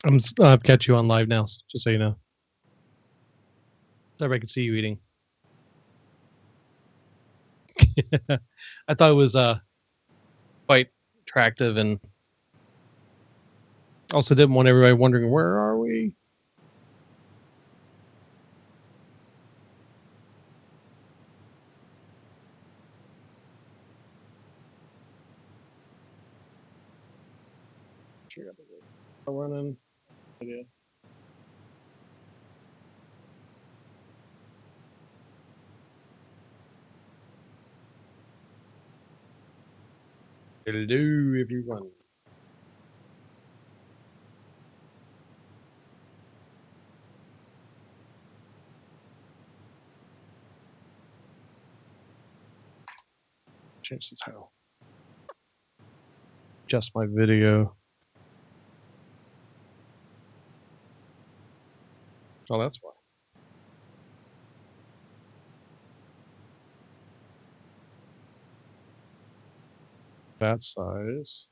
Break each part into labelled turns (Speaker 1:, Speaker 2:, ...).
Speaker 1: I've got you on live now, just so you know. So everybody can see you eating. I thought it was quite attractive, and also didn't want everybody wondering, where are we? Running. Yeah. Hello, everyone. Change the title. Just my video. Oh, that's why. That size.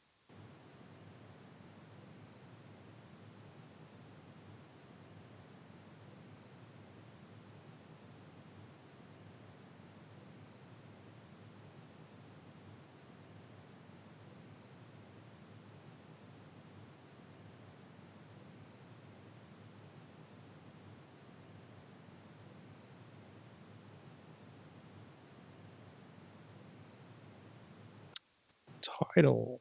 Speaker 1: Title.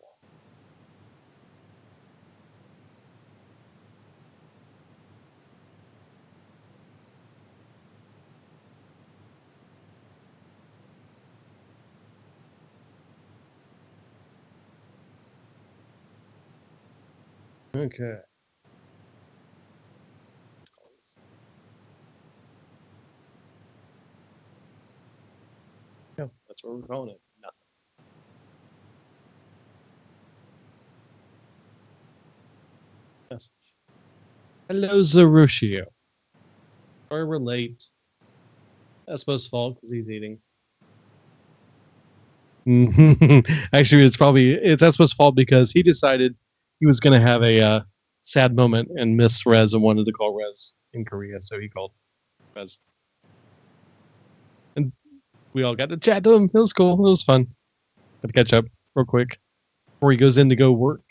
Speaker 1: Okay. Yeah, that's what we're calling it. Nothing. Message. Hello, Zarushio. Sorry we're late. That's Espo's fault because he's eating. Actually, it's Espo's fault because he decided he was going to have a sad moment and miss Rez and wanted to call Rez in Korea, so he called Rez. And we all got to chat to him. It was cool. It was fun. Got to catch up real quick before he goes in to go work.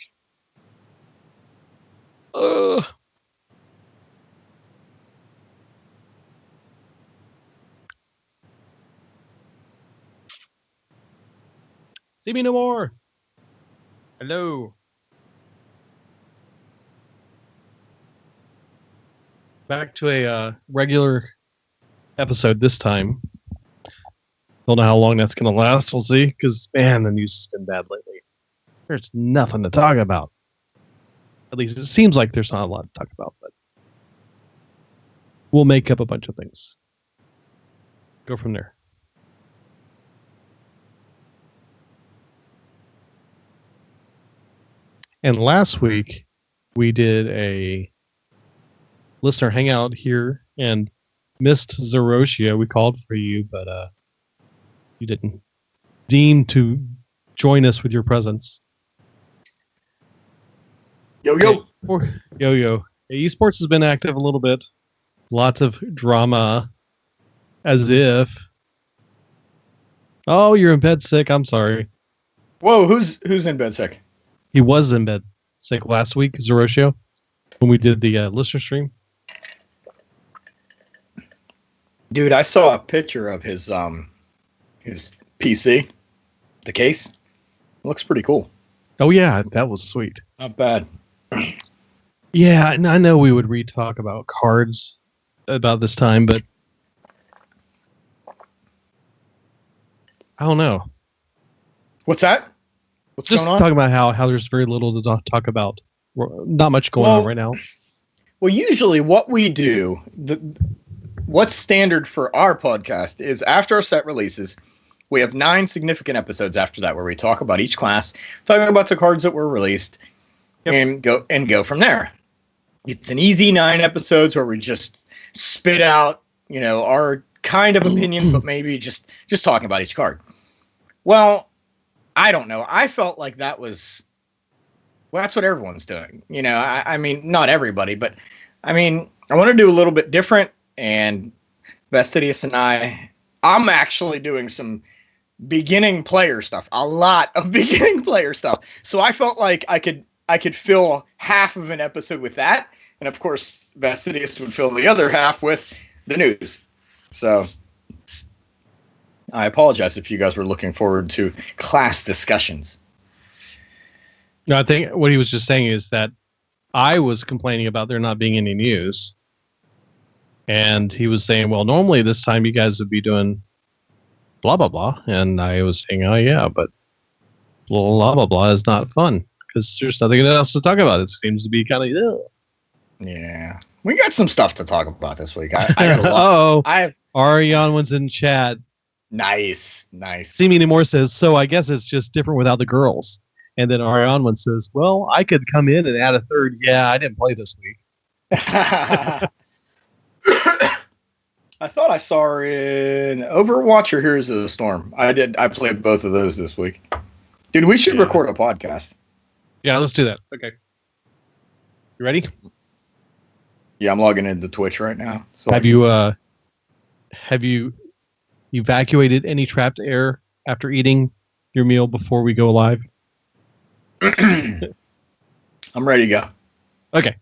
Speaker 1: Ugh. See me no more. Hello. Back to a regular episode this time. Don't know how long that's going to last. We'll see. Because, man, the news has been bad lately. There's nothing to talk about. At least it seems like there's not a lot to talk about. But we'll make up a bunch of things. Go from there. And last week, we did a listener hangout here and missed Zeroshia. We called for you, but you didn't deem to join us with your presence.
Speaker 2: Yo.
Speaker 1: Yo. Esports has been active a little bit. Lots of drama. As if. Oh, you're in bed sick. I'm sorry.
Speaker 2: Whoa, who's in bed sick?
Speaker 1: He was in bed sick last week, Zeroshio, when we did the listener stream.
Speaker 2: Dude, I saw a picture of his PC, the case. It looks pretty cool.
Speaker 1: Oh yeah, that was sweet.
Speaker 2: Not bad.
Speaker 1: Yeah, and I know we would re-talk about cards about this time, but I don't know.
Speaker 2: What's that? What's
Speaker 1: Just
Speaker 2: going on?
Speaker 1: talking about how there's very little to talk about. Not much going on right now.
Speaker 2: Well, usually what we do, what's standard for our podcast is after our set releases, we have 9 significant episodes after that where we talk about each class, talking about the cards that were released, and go from there. It's an easy 9 episodes where we just spit out, our kind of opinions, but maybe just talking about each card. Well, I don't know. I felt like that was Well, that's what everyone's doing. I mean, not everybody, but I mean, I want to do a little bit different. And Vestidius and I'm actually doing some beginning player stuff, a lot of beginning player stuff. So I felt like I could fill half of an episode with that, and of course, Vestidius would fill the other half with the news. So I apologize if you guys were looking forward to class discussions.
Speaker 1: No, I think what he was just saying is that I was complaining about there not being any news. And he was saying, well, normally this time you guys would be doing blah, blah, blah. And I was saying, oh, yeah, but blah, blah, blah is not fun because there's nothing else to talk about. It seems to be kind of, ew.
Speaker 2: Yeah. We got some stuff to talk about this week. I got a lot.
Speaker 1: Uh-oh. Ariane was in chat.
Speaker 2: Nice.
Speaker 1: See Me Anymore says, so I guess it's just different without the girls. And then Ariane one says, well, I could come in and add a third. Yeah, I didn't play this week.
Speaker 2: I thought I saw her in Overwatch or Heroes of the Storm. I played both of those this week. Dude, we should record a podcast.
Speaker 1: Yeah, let's do that. Okay. You ready?
Speaker 2: Yeah, I'm logging into Twitch right now. So
Speaker 1: have you evacuated any trapped air after eating your meal before we go live?
Speaker 2: I'm ready to go.
Speaker 1: Okay.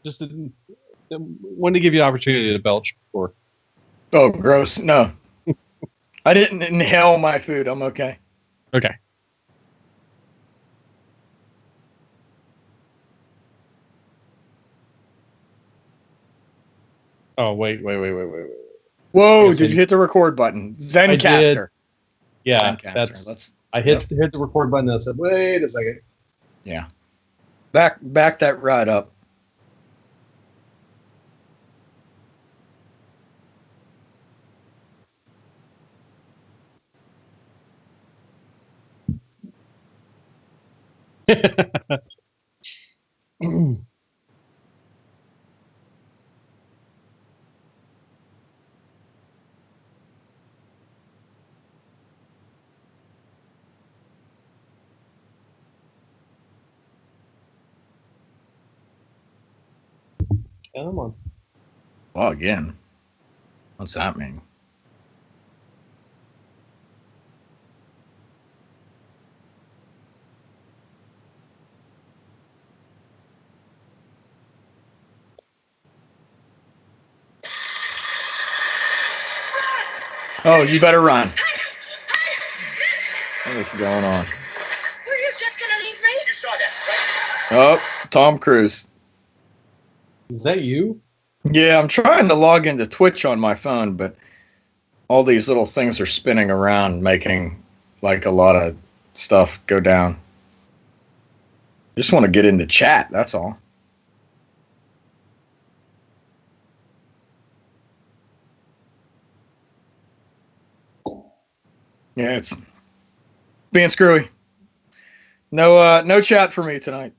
Speaker 1: Just wanted to give you an opportunity to belch before.
Speaker 2: Oh, gross. No. I didn't inhale my food. I'm okay.
Speaker 1: Okay. Oh, wait.
Speaker 2: Whoa, did you hit the record button? Zencaster.
Speaker 1: Yeah,
Speaker 2: Zencaster.
Speaker 1: I hit the record button and I said, wait a second.
Speaker 2: Yeah. Back that right up.
Speaker 1: Come on.
Speaker 2: Oh, again. What's that mean? Oh, you better run. What is going on?
Speaker 3: Were you just going to leave me? You saw that,
Speaker 2: Oh,
Speaker 3: right?
Speaker 2: Tom Cruise.
Speaker 1: Is that you?
Speaker 2: Yeah, I'm trying to log into Twitch on my phone, but all these little things are spinning around, making like a lot of stuff go down. Just want to get into chat, that's all. Yeah, it's being screwy. No chat for me tonight.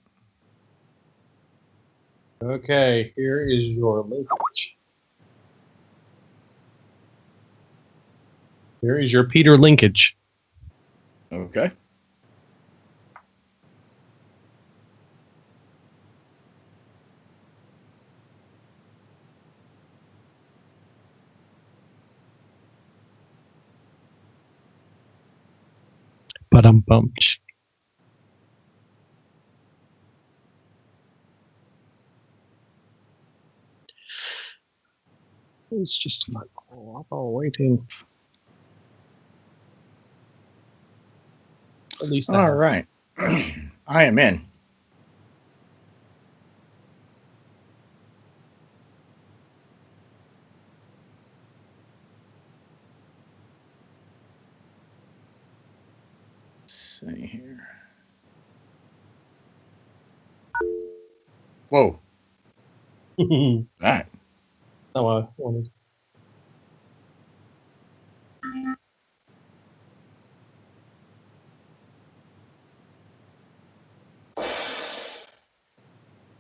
Speaker 1: Okay, here is your linkage. Here is your Peter linkage.
Speaker 2: Okay.
Speaker 1: Ba-dum-bum. It's just not waiting. At least
Speaker 2: all right. I am in. Let's see here. Whoa. That.
Speaker 1: Oh, I wanted.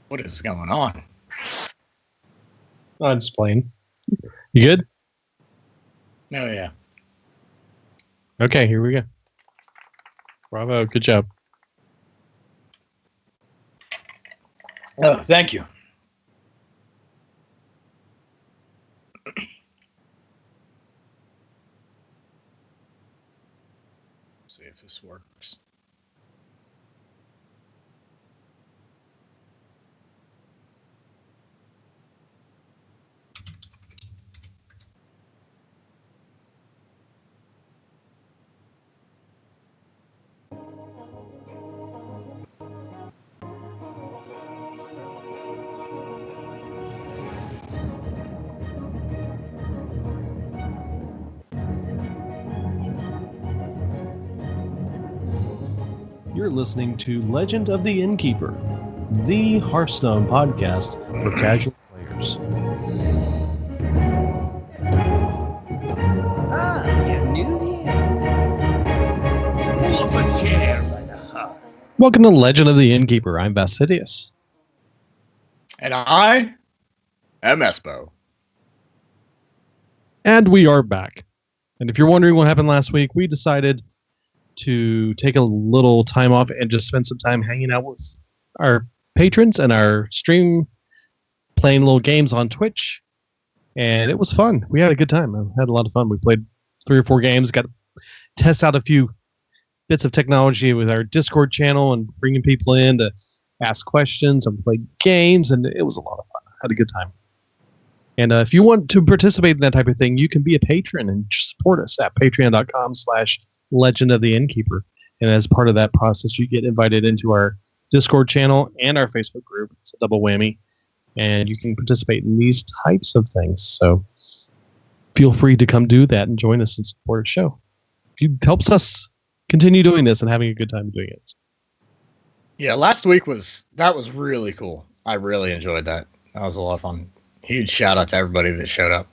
Speaker 2: What is going on?
Speaker 1: I'm just playing. You good?
Speaker 2: Oh, yeah.
Speaker 1: Okay, here we go. Bravo. Good job.
Speaker 2: Oh, thank you. See if this works.
Speaker 1: You're listening to Legend of the Innkeeper, the Hearthstone podcast for casual players.
Speaker 3: Ah, you're new here. Pull up a chair by the hearth.
Speaker 1: Welcome to Legend of the Innkeeper. I'm Bassidius.
Speaker 2: And I am Espo.
Speaker 1: And we are back. And if you're wondering what happened last week, we decided to take a little time off and just spend some time hanging out with our patrons and our stream, playing little games on Twitch. And it was fun. We had a good time. I had a lot of fun. We played 3 or 4 games, got to test out a few bits of technology with our Discord channel and bringing people in to ask questions and play games. And it was a lot of fun. I had a good time. And if you want to participate in that type of thing, you can be a patron and support us at patreon.com/Legend of the Innkeeper. And as part of that process, you get invited into our Discord channel and our Facebook group. It's a double whammy. And you can participate in these types of things. So feel free to come do that and join us and support our show. It helps us continue doing this and having a good time doing it.
Speaker 2: Yeah, last week was really cool. I really enjoyed that. That was a lot of fun. Huge shout out to everybody that showed up.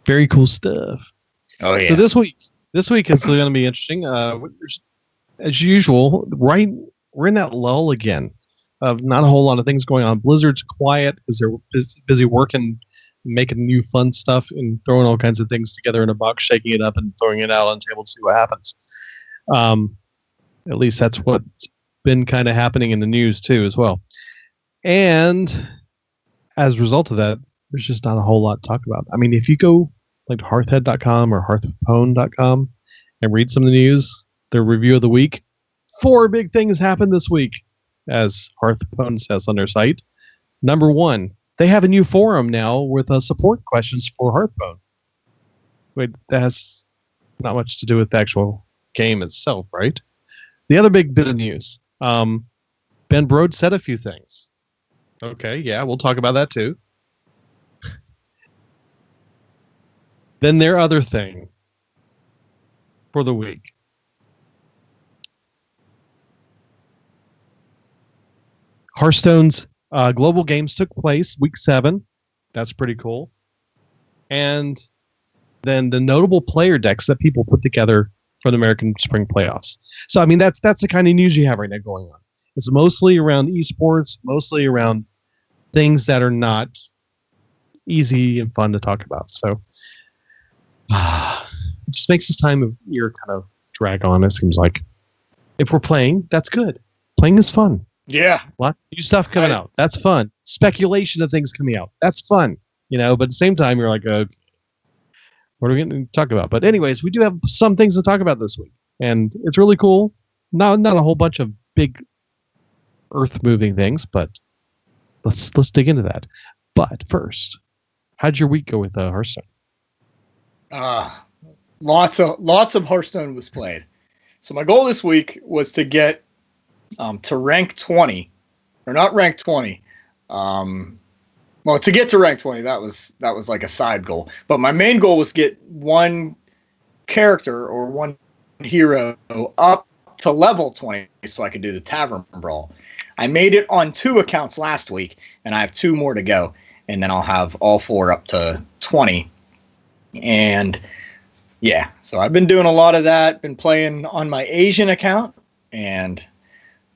Speaker 1: Very cool stuff.
Speaker 2: Oh yeah.
Speaker 1: So this week is going to be interesting. As usual, we're in that lull again of not a whole lot of things going on. Blizzard's quiet because they're busy working, making new fun stuff, and throwing all kinds of things together in a box, shaking it up, and throwing it out on the table to see what happens. At least that's what's been kind of happening in the news too, as well. And as a result of that, there's just not a whole lot to talk about. I mean, if you go like to hearthhead.com or hearthpwn.com and read some of the news, their review of the week, 4 big things happened this week, as Hearthpwn says on their site. Number 1, they have a new forum now with support questions for Hearthpwn. Wait, that has not much to do with the actual game itself, right? The other big bit of news, Ben Brode said a few things. Okay, yeah, we'll talk about that too. Then their other thing for the week. Hearthstone's Global Games took place week 7. That's pretty cool. And then the notable player decks that people put together for the American Spring Playoffs. So, I mean, that's the kind of news you have right now going on. It's mostly around esports, mostly around things that are not easy and fun to talk about. So it just makes this time of year kind of drag on, it seems like. If we're playing, that's good. Playing is fun.
Speaker 2: Yeah.
Speaker 1: A lot of new stuff coming out. That's fun. Speculation of things coming out. That's fun. But at the same time, you're like, okay, what are we going to talk about? But anyways, we do have some things to talk about this week. And it's really cool. Not a whole bunch of big earth-moving things, but let's dig into that. But first, how'd your week go with Hearthstone?
Speaker 2: Lots of Hearthstone was played. So my goal this week was to get to rank 20, or not rank 20. Well, to get to rank 20, that was like a side goal. But my main goal was get one character or one hero up to level 20 so I could do the Tavern Brawl. I made it on 2 accounts last week, and I have 2 more to go, and then I'll have all 4 up to 20. And yeah, so I've been doing a lot of that, been playing on my Asian account and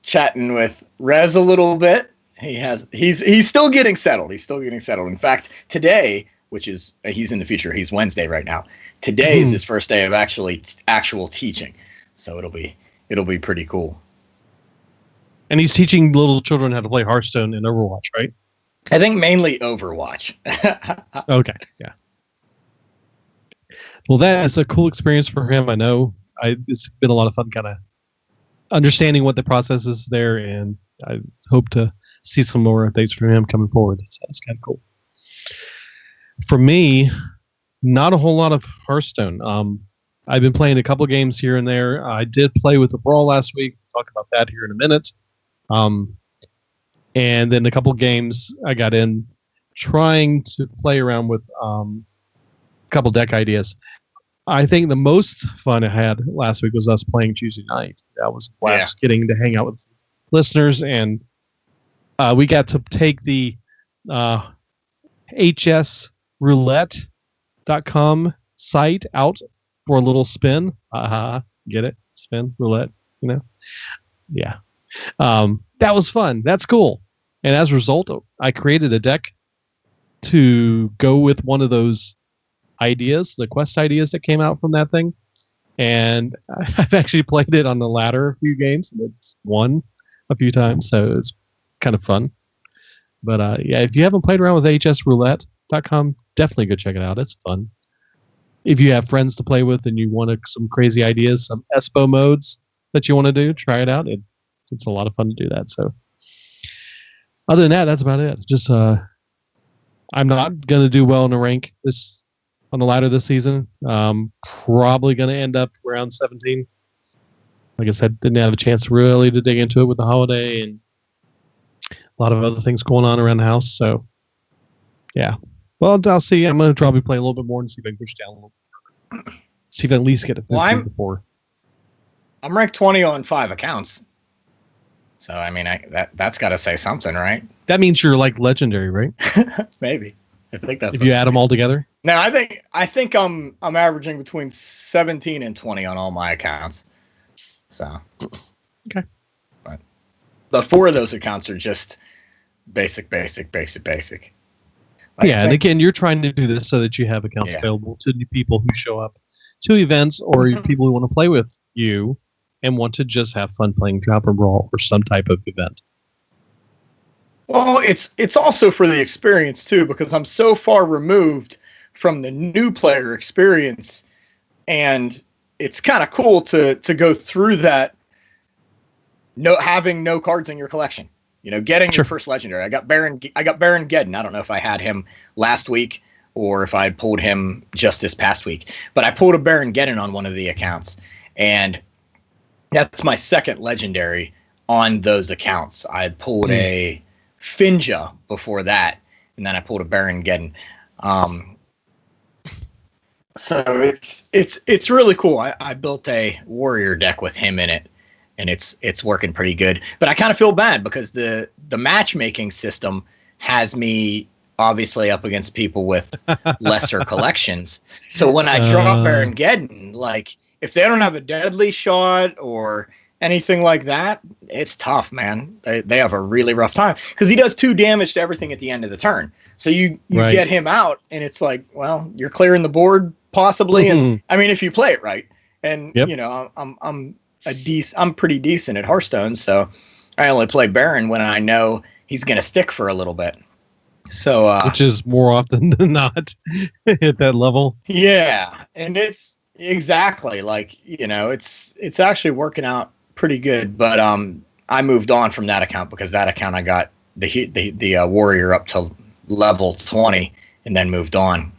Speaker 2: chatting with Rez a little bit. He's still getting settled. In fact, today, which is he's in the future, he's Wednesday right now. Today is his first day of actual teaching. So it'll be pretty cool.
Speaker 1: And he's teaching little children how to play Hearthstone and Overwatch, right?
Speaker 2: I think mainly Overwatch.
Speaker 1: Okay, yeah. Well, that is a cool experience for him. I know. It's been a lot of fun, kind of understanding what the process is there, and I hope to see some more updates from him coming forward. So that's kind of cool. For me, not a whole lot of Hearthstone. I've been playing a couple games here and there. I did play with the Brawl last week. We'll talk about that here in a minute. And then a couple games I got in trying to play around with a couple deck ideas. I think the most fun I had last week was us playing Tuesday night. That was a blast getting to hang out with listeners, and we got to take the hsroulette.com site out for a little spin. Get it? Spin, roulette, Yeah. That was fun. That's cool. And as a result, I created a deck to go with one of those ideas, the quest ideas that came out from that thing. And I've actually played it on the ladder a few games, and it's won a few times, so it's kind of fun. But if you haven't played around with hsroulette.com, definitely go check it out. It's fun. If you have friends to play with and you want some crazy ideas, some Espo modes that you want to do, try it out. It's a lot of fun to do that. So other than that, that's about it. Just I'm not going to do well in the rank on the ladder this season. Probably going to end up around 17. Like I said, didn't have a chance really to dig into it with the holiday and a lot of other things going on around the house. So yeah. Well, I'll see. I'm going to probably play a little bit more and see if I can push down a little bit. See if I at least get to 15 before.
Speaker 2: I'm ranked 20 on 5 accounts. So, I mean, that's got to say something, right?
Speaker 1: That means you're like legendary, right?
Speaker 2: Maybe. I think that's
Speaker 1: if you add them all together.
Speaker 2: No, I think I'm averaging between 17 and 20 on all my accounts. So,
Speaker 1: okay.
Speaker 2: But 4 of those accounts are just basic.
Speaker 1: And again, you're trying to do this so that you have accounts available to the people who show up to events or people who want to play with you and want to just have fun playing Drop and Brawl or some type of event.
Speaker 2: Well, it's also for the experience too, because I'm so far removed from the new player experience, and it's kind of cool to go through that. Having no cards in your collection, getting your first legendary. I got Baron Geddon. I don't know if I had him last week or if I pulled him just this past week, but I pulled a Baron Geddon on one of the accounts, and that's my second legendary on those accounts. I pulled a Finja before that, and then I pulled a Baron Geddon. So it's really cool. I built a warrior deck with him in it, and it's working pretty good. But I kind of feel bad because the matchmaking system has me obviously up against people with lesser collections. So when I draw Baron Geddon, like if they don't have a deadly shot or anything like that, it's tough, man. They have a really rough time because he does 2 damage to everything at the end of the turn. So you get him out, and it's like, well, you're clearing the board possibly, and I mean if you play it right. And I'm pretty decent at Hearthstone, so I only play Baron when I know he's going to stick for a little bit. So
Speaker 1: which is more often than not at that level.
Speaker 2: Yeah, and it's exactly like it's actually working out pretty good. But I moved on from that account because that account I got the warrior up to level 20 and then moved on.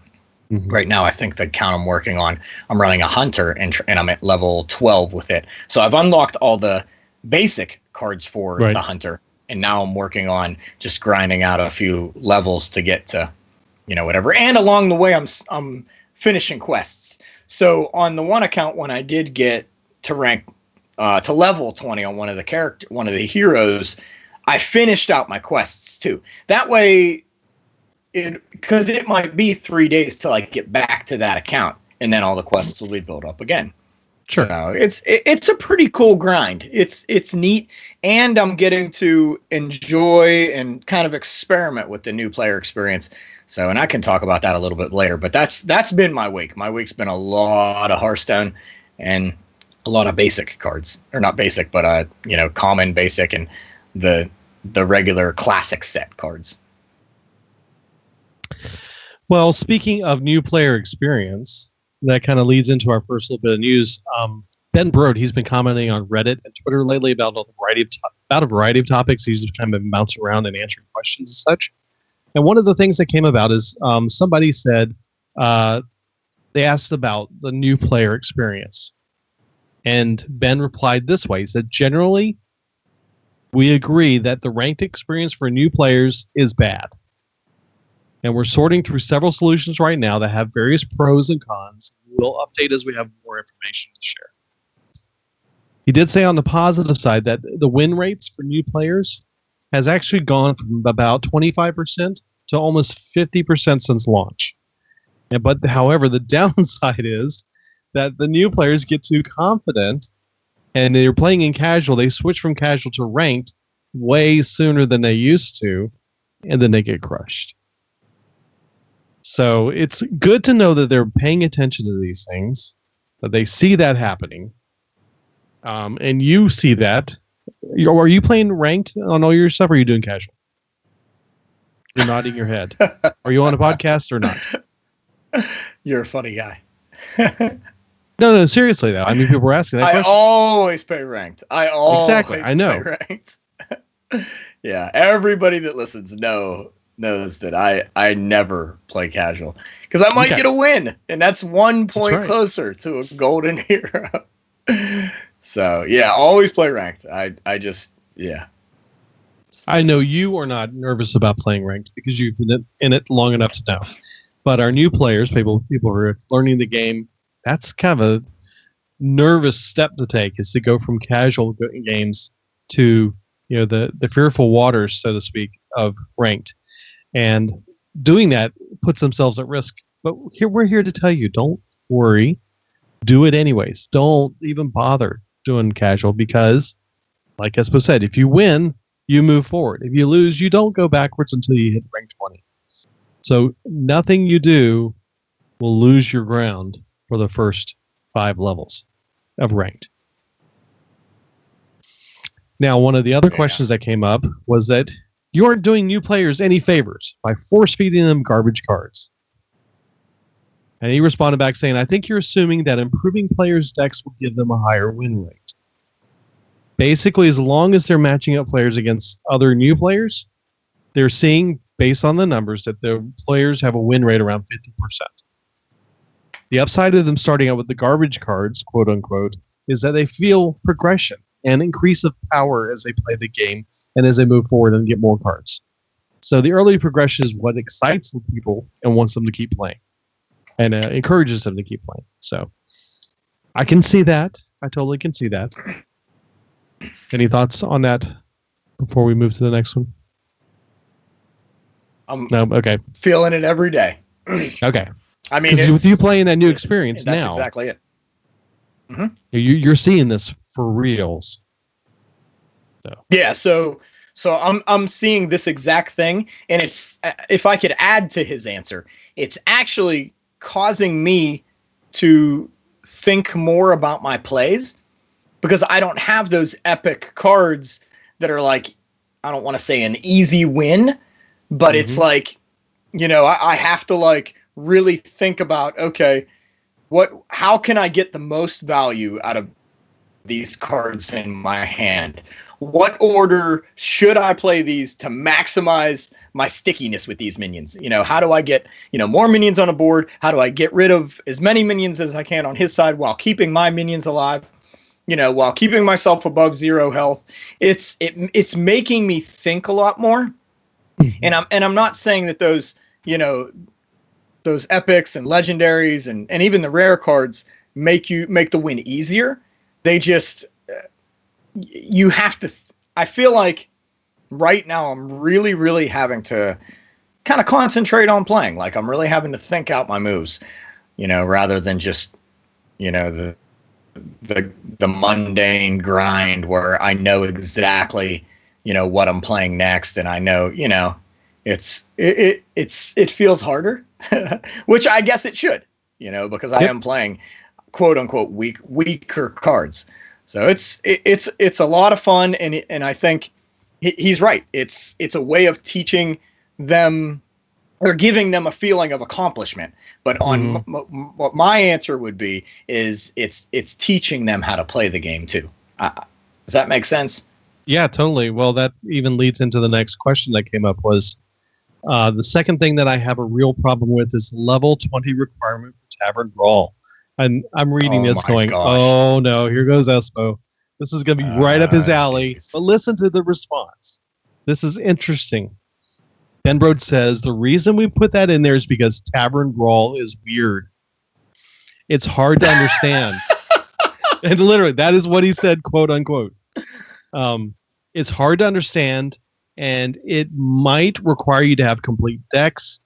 Speaker 2: Mm-hmm. Right now, I think the account I'm working on, I'm running a hunter and I'm at level 12 with it. So I've unlocked all the basic cards for the hunter, and now I'm working on just grinding out a few levels to get to, whatever. And along the way, I'm finishing quests. So on the one account, when I did get to rank to level 20 on one of the heroes, I finished out my quests too. That way, because it might be 3 days till I get back to that account, and then all the quests will be built up again.
Speaker 1: Sure,
Speaker 2: so it's a pretty cool grind. It's neat, and I'm getting to enjoy and kind of experiment with the new player experience. So, and I can talk about that a little bit later. But that's been my week. My week's been a lot of Hearthstone and a lot of basic cards, or not basic, but common, basic, and the regular classic set cards.
Speaker 1: Well, speaking of new player experience, that kind of leads into our first little bit of news. Ben Brode, he's been commenting on Reddit and Twitter lately about a variety of topics. He's just kind of been bouncing around and answering questions and such. And one of the things that came about is somebody said they asked about the new player experience. And Ben replied this way. He said, generally, we agree that the ranked experience for new players is bad. And we're sorting through several solutions right now that have various pros and cons. We'll update as we have more information to share. He did say on the positive side that the win rates for new players has actually gone from about 25% to almost 50% since launch. But however, the downside is that the new players get too confident and they're playing in casual. They switch from casual to ranked way sooner than they used to, and then they get crushed. So it's good to know that they're paying attention to these things, that they see that happening. And you see that. Are you playing ranked on all your stuff, or are you doing casual? You're nodding your head. Are you on a podcast or not?
Speaker 2: You're a funny guy.
Speaker 1: No, seriously though. I mean, people were asking that question.
Speaker 2: I always play ranked.
Speaker 1: Exactly. I know.
Speaker 2: Play ranked. Yeah, everybody that listens knows that I never play casual because I might get a win, and that's 1 point closer to a golden hero. So yeah, always play ranked. I just I
Speaker 1: know you are not nervous about playing ranked because you've been in it long enough to know. But our new players, people who are learning the game, that's kind of a nervous step to take, is to go from casual games to the fearful waters, so to speak, of ranked. And doing that puts themselves at risk. But we're here to tell you, don't worry. Do it anyways. Don't even bother doing casual because, like Espo said, if you win, you move forward. If you lose, you don't go backwards until you hit rank 20. So nothing you do will lose your ground for the first 5 levels of ranked. Now, one of the other questions that came up was that you aren't doing new players any favors by force-feeding them garbage cards. And he responded back saying, I think you're assuming that improving players' decks will give them a higher win rate. Basically, as long as they're matching up players against other new players, they're seeing, based on the numbers, that the players have a win rate around 50%. The upside of them starting out with the garbage cards, quote unquote, is that they feel progression and increase of power as they play the game and as they move forward and get more cards. So the early progression is what excites the people and wants them to keep playing and encourages them to keep playing. So I can see that. I totally can see that. Any thoughts on that before we move to the next one? No? Okay.
Speaker 2: Feeling it every day.
Speaker 1: Okay.
Speaker 2: I mean,
Speaker 1: with you playing that new experience
Speaker 2: that's
Speaker 1: now.
Speaker 2: That's exactly it. Mm-hmm.
Speaker 1: You're seeing this for reals.
Speaker 2: Yeah, so I'm seeing this exact thing, and it's, if I could add to his answer, it's actually causing me to think more about my plays because I don't have those epic cards that are like, I don't want to say an easy win, but it's like, I have to like really think about, okay, how can I get the most value out of these cards in my hand? What order should I play these to maximize my stickiness with these minions? How do I get, more minions on a board? How do I get rid of as many minions as I can on his side while keeping my minions alive? While keeping myself above 0 health. It's making me think a lot more. And I'm not saying that those, those epics and legendaries and even the rare cards make the win easier. They just, you have to, I feel like right now I'm really, really having to kind of concentrate on playing. Like I'm really having to think out my moves, rather than just, the mundane grind where I know exactly, what I'm playing next. And I know, it feels harder, which I guess it should, because I am playing quote unquote weaker cards. So it's a lot of fun. And I think, He's right. It's a way of teaching them or giving them a feeling of accomplishment. But on what my answer would be is it's teaching them how to play the game too. Does that make sense?
Speaker 1: Yeah, totally. Well, that even leads into the next question that came up was the second thing that I have a real problem with is level 20 requirement for Tavern Brawl. And I'm reading this going, oh no, here goes Espo. This is going to be right up his alley. Geez. But listen to the response. This is interesting. Ben Brode says, the reason we put that in there is because Tavern Brawl is weird. It's hard to understand. And literally, that is what he said, quote unquote. It's hard to understand, and it might require you to have complete decks.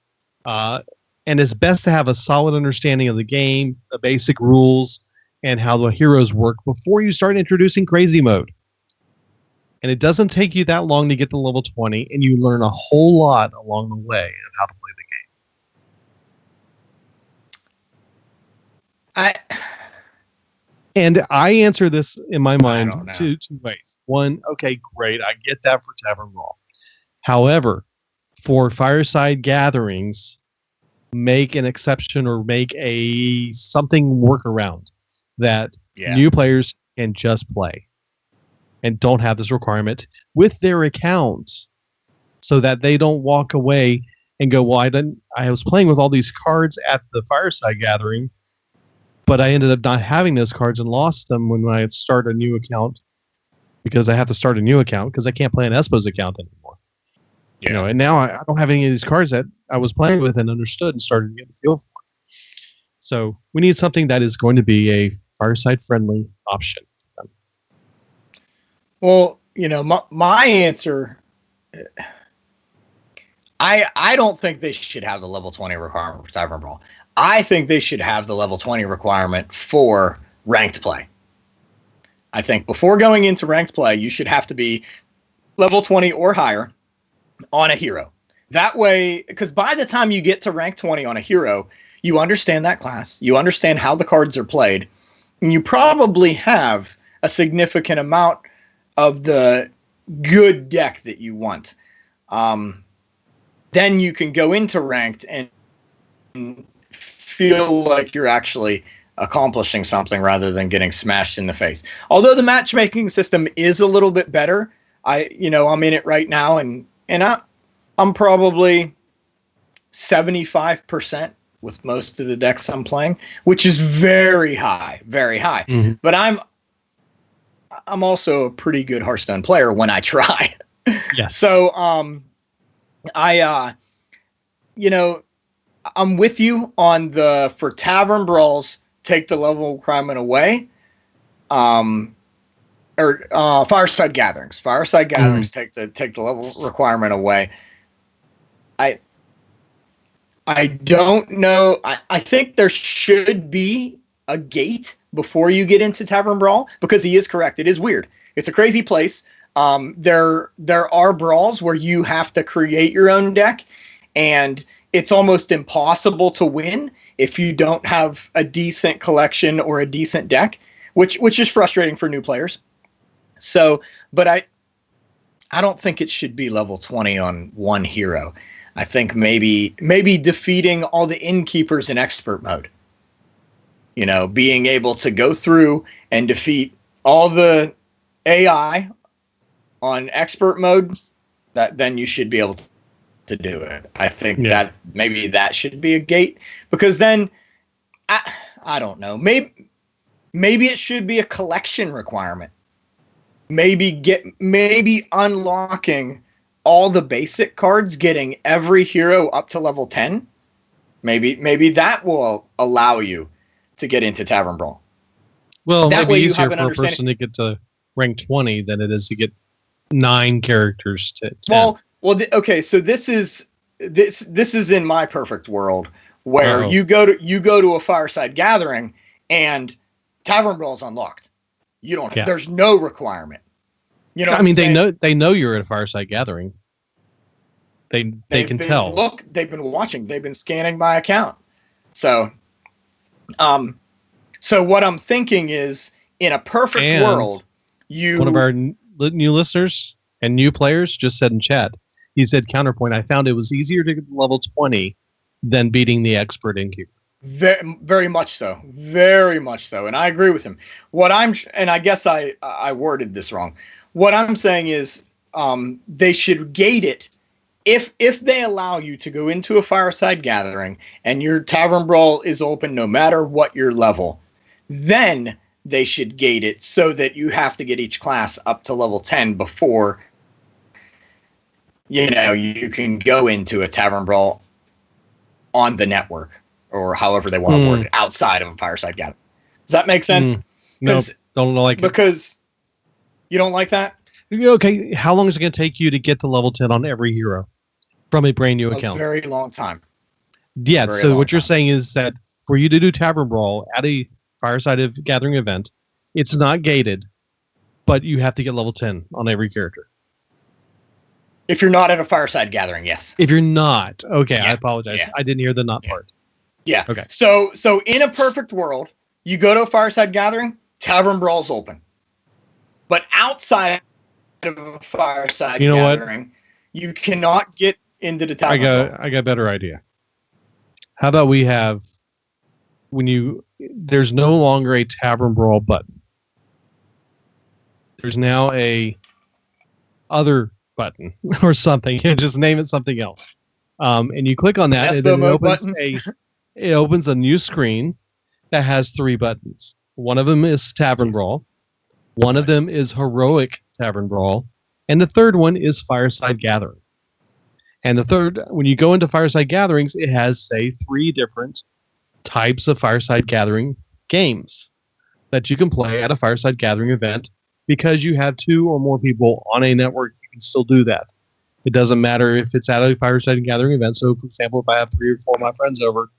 Speaker 1: And it's best to have a solid understanding of the game, the basic rules, and how the heroes work before you start introducing crazy mode. And it doesn't take you that long to get to level 20, and you learn a whole lot along the way of how to play the game. And I answer this in my mind two ways. One, okay, great, I get that for Tavern Brawl. However, for Fireside Gatherings, make an exception or make something workaround that new players can just play and don't have this requirement with their account, so that they don't walk away and go, well, I was playing with all these cards at the Fireside Gathering, but I ended up not having those cards and lost them when I start a new account, because I have to start a new account because I can't play an Espo's account anymore. Yeah. You know, and now I don't have any of these cards that I was playing with and understood and started to get a feel for. So we need something that is going to be a Fireside friendly option.
Speaker 2: Well, you know, my answer, I don't think they should have the level 20 requirement for Tavern Brawl. I think they should have the level 20 requirement for ranked play. I think before going into ranked play, you should have to be level 20 or higher on a hero. That way, because by the time you get to rank 20 on a hero, you understand that class, you understand how the cards are played, and you probably have a significant amount of the good deck that you want. Then you can go into ranked and feel like you're actually accomplishing something rather than getting smashed in the face. Although the matchmaking system is a little bit better, I'm in it right now, and I'm probably 75% with most of the decks I'm playing, which is very high, very high. Mm-hmm. But I'm also a pretty good Hearthstone player when I try.
Speaker 1: Yes.
Speaker 2: So, I'm with you on for Tavern Brawls, take the level requirement away. Fireside Gatherings. Fireside Gatherings take the level requirement away. I don't know. I think there should be a gate before you get into Tavern Brawl, because he is correct. It is weird. It's a crazy place. There are brawls where you have to create your own deck, and it's almost impossible to win if you don't have a decent collection or a decent deck, which is frustrating for new players. So, but I don't think it should be level 20 on one hero. I think maybe defeating all the innkeepers in expert mode. You know, being able to go through and defeat all the AI on expert mode, then you should be able to do it. I think that maybe that should be a gate, because then I don't know. Maybe it should be a collection requirement. Maybe unlocking all the basic cards, getting every hero up to level 10. Maybe that will allow you to get into Tavern Brawl.
Speaker 1: Well, that maybe easier for a person to get to rank 20 than it is to get 9 characters to 10.
Speaker 2: Okay. So this is in my perfect world where you go to a Fireside Gathering and Tavern Brawl is unlocked. You don't. Yeah. There's no requirement. You know. I mean,
Speaker 1: they know you're at a Fireside Gathering. They can tell.
Speaker 2: Look, they've been watching. They've been scanning my account. So what I'm thinking is, in a perfect world,
Speaker 1: one of our new listeners And new players just said in chat, he said, counterpoint, I found it was easier to get to level 20 than beating the expert innkeeper.
Speaker 2: Very, very much so. Very much so. And I agree with him. And I guess I worded this wrong. What I'm saying is they should gate it. If they allow you to go into a fireside gathering and your tavern brawl is open no matter what your level, then they should gate it so that you have to get each class up to level 10 before you can go into a tavern brawl on the network or however they want to word it outside of a fireside gathering. Does that make sense?
Speaker 1: No, don't like it.
Speaker 2: Because you don't like that?
Speaker 1: Okay, how long is it going to take you to get to level 10 on every hero from a brand new account?
Speaker 2: A very long time.
Speaker 1: Yeah, so what you're saying is that for you to do Tavern Brawl at a Fireside Gathering event, it's not gated, but you have to get level 10 on every character.
Speaker 2: If you're not at a Fireside Gathering, yes.
Speaker 1: If you're not, okay,
Speaker 2: Yeah.
Speaker 1: I apologize.
Speaker 2: Yeah.
Speaker 1: I didn't hear the not part.
Speaker 2: Yeah.
Speaker 1: Okay.
Speaker 2: So in a perfect world, you go to a Fireside Gathering, Tavern Brawl's open. But outside of a Fireside Gathering, you cannot get into the Tavern Brawl.
Speaker 1: I got a better idea. How about we have there's no longer a Tavern Brawl button. There's now a other button or something. Just name it something else. And you click on that, and then it opens a new screen that has 3 buttons. One of them is Tavern Brawl. One of them is Heroic Tavern Brawl. And the third one is Fireside Gathering. And the third, when you go into Fireside Gatherings, it has, say, 3 different types of Fireside Gathering games that you can play at a Fireside Gathering event. Because you have 2 or more people on a network, you can still do that. It doesn't matter if it's at a Fireside Gathering event. So, for example, if I have 3 or 4 of my friends over,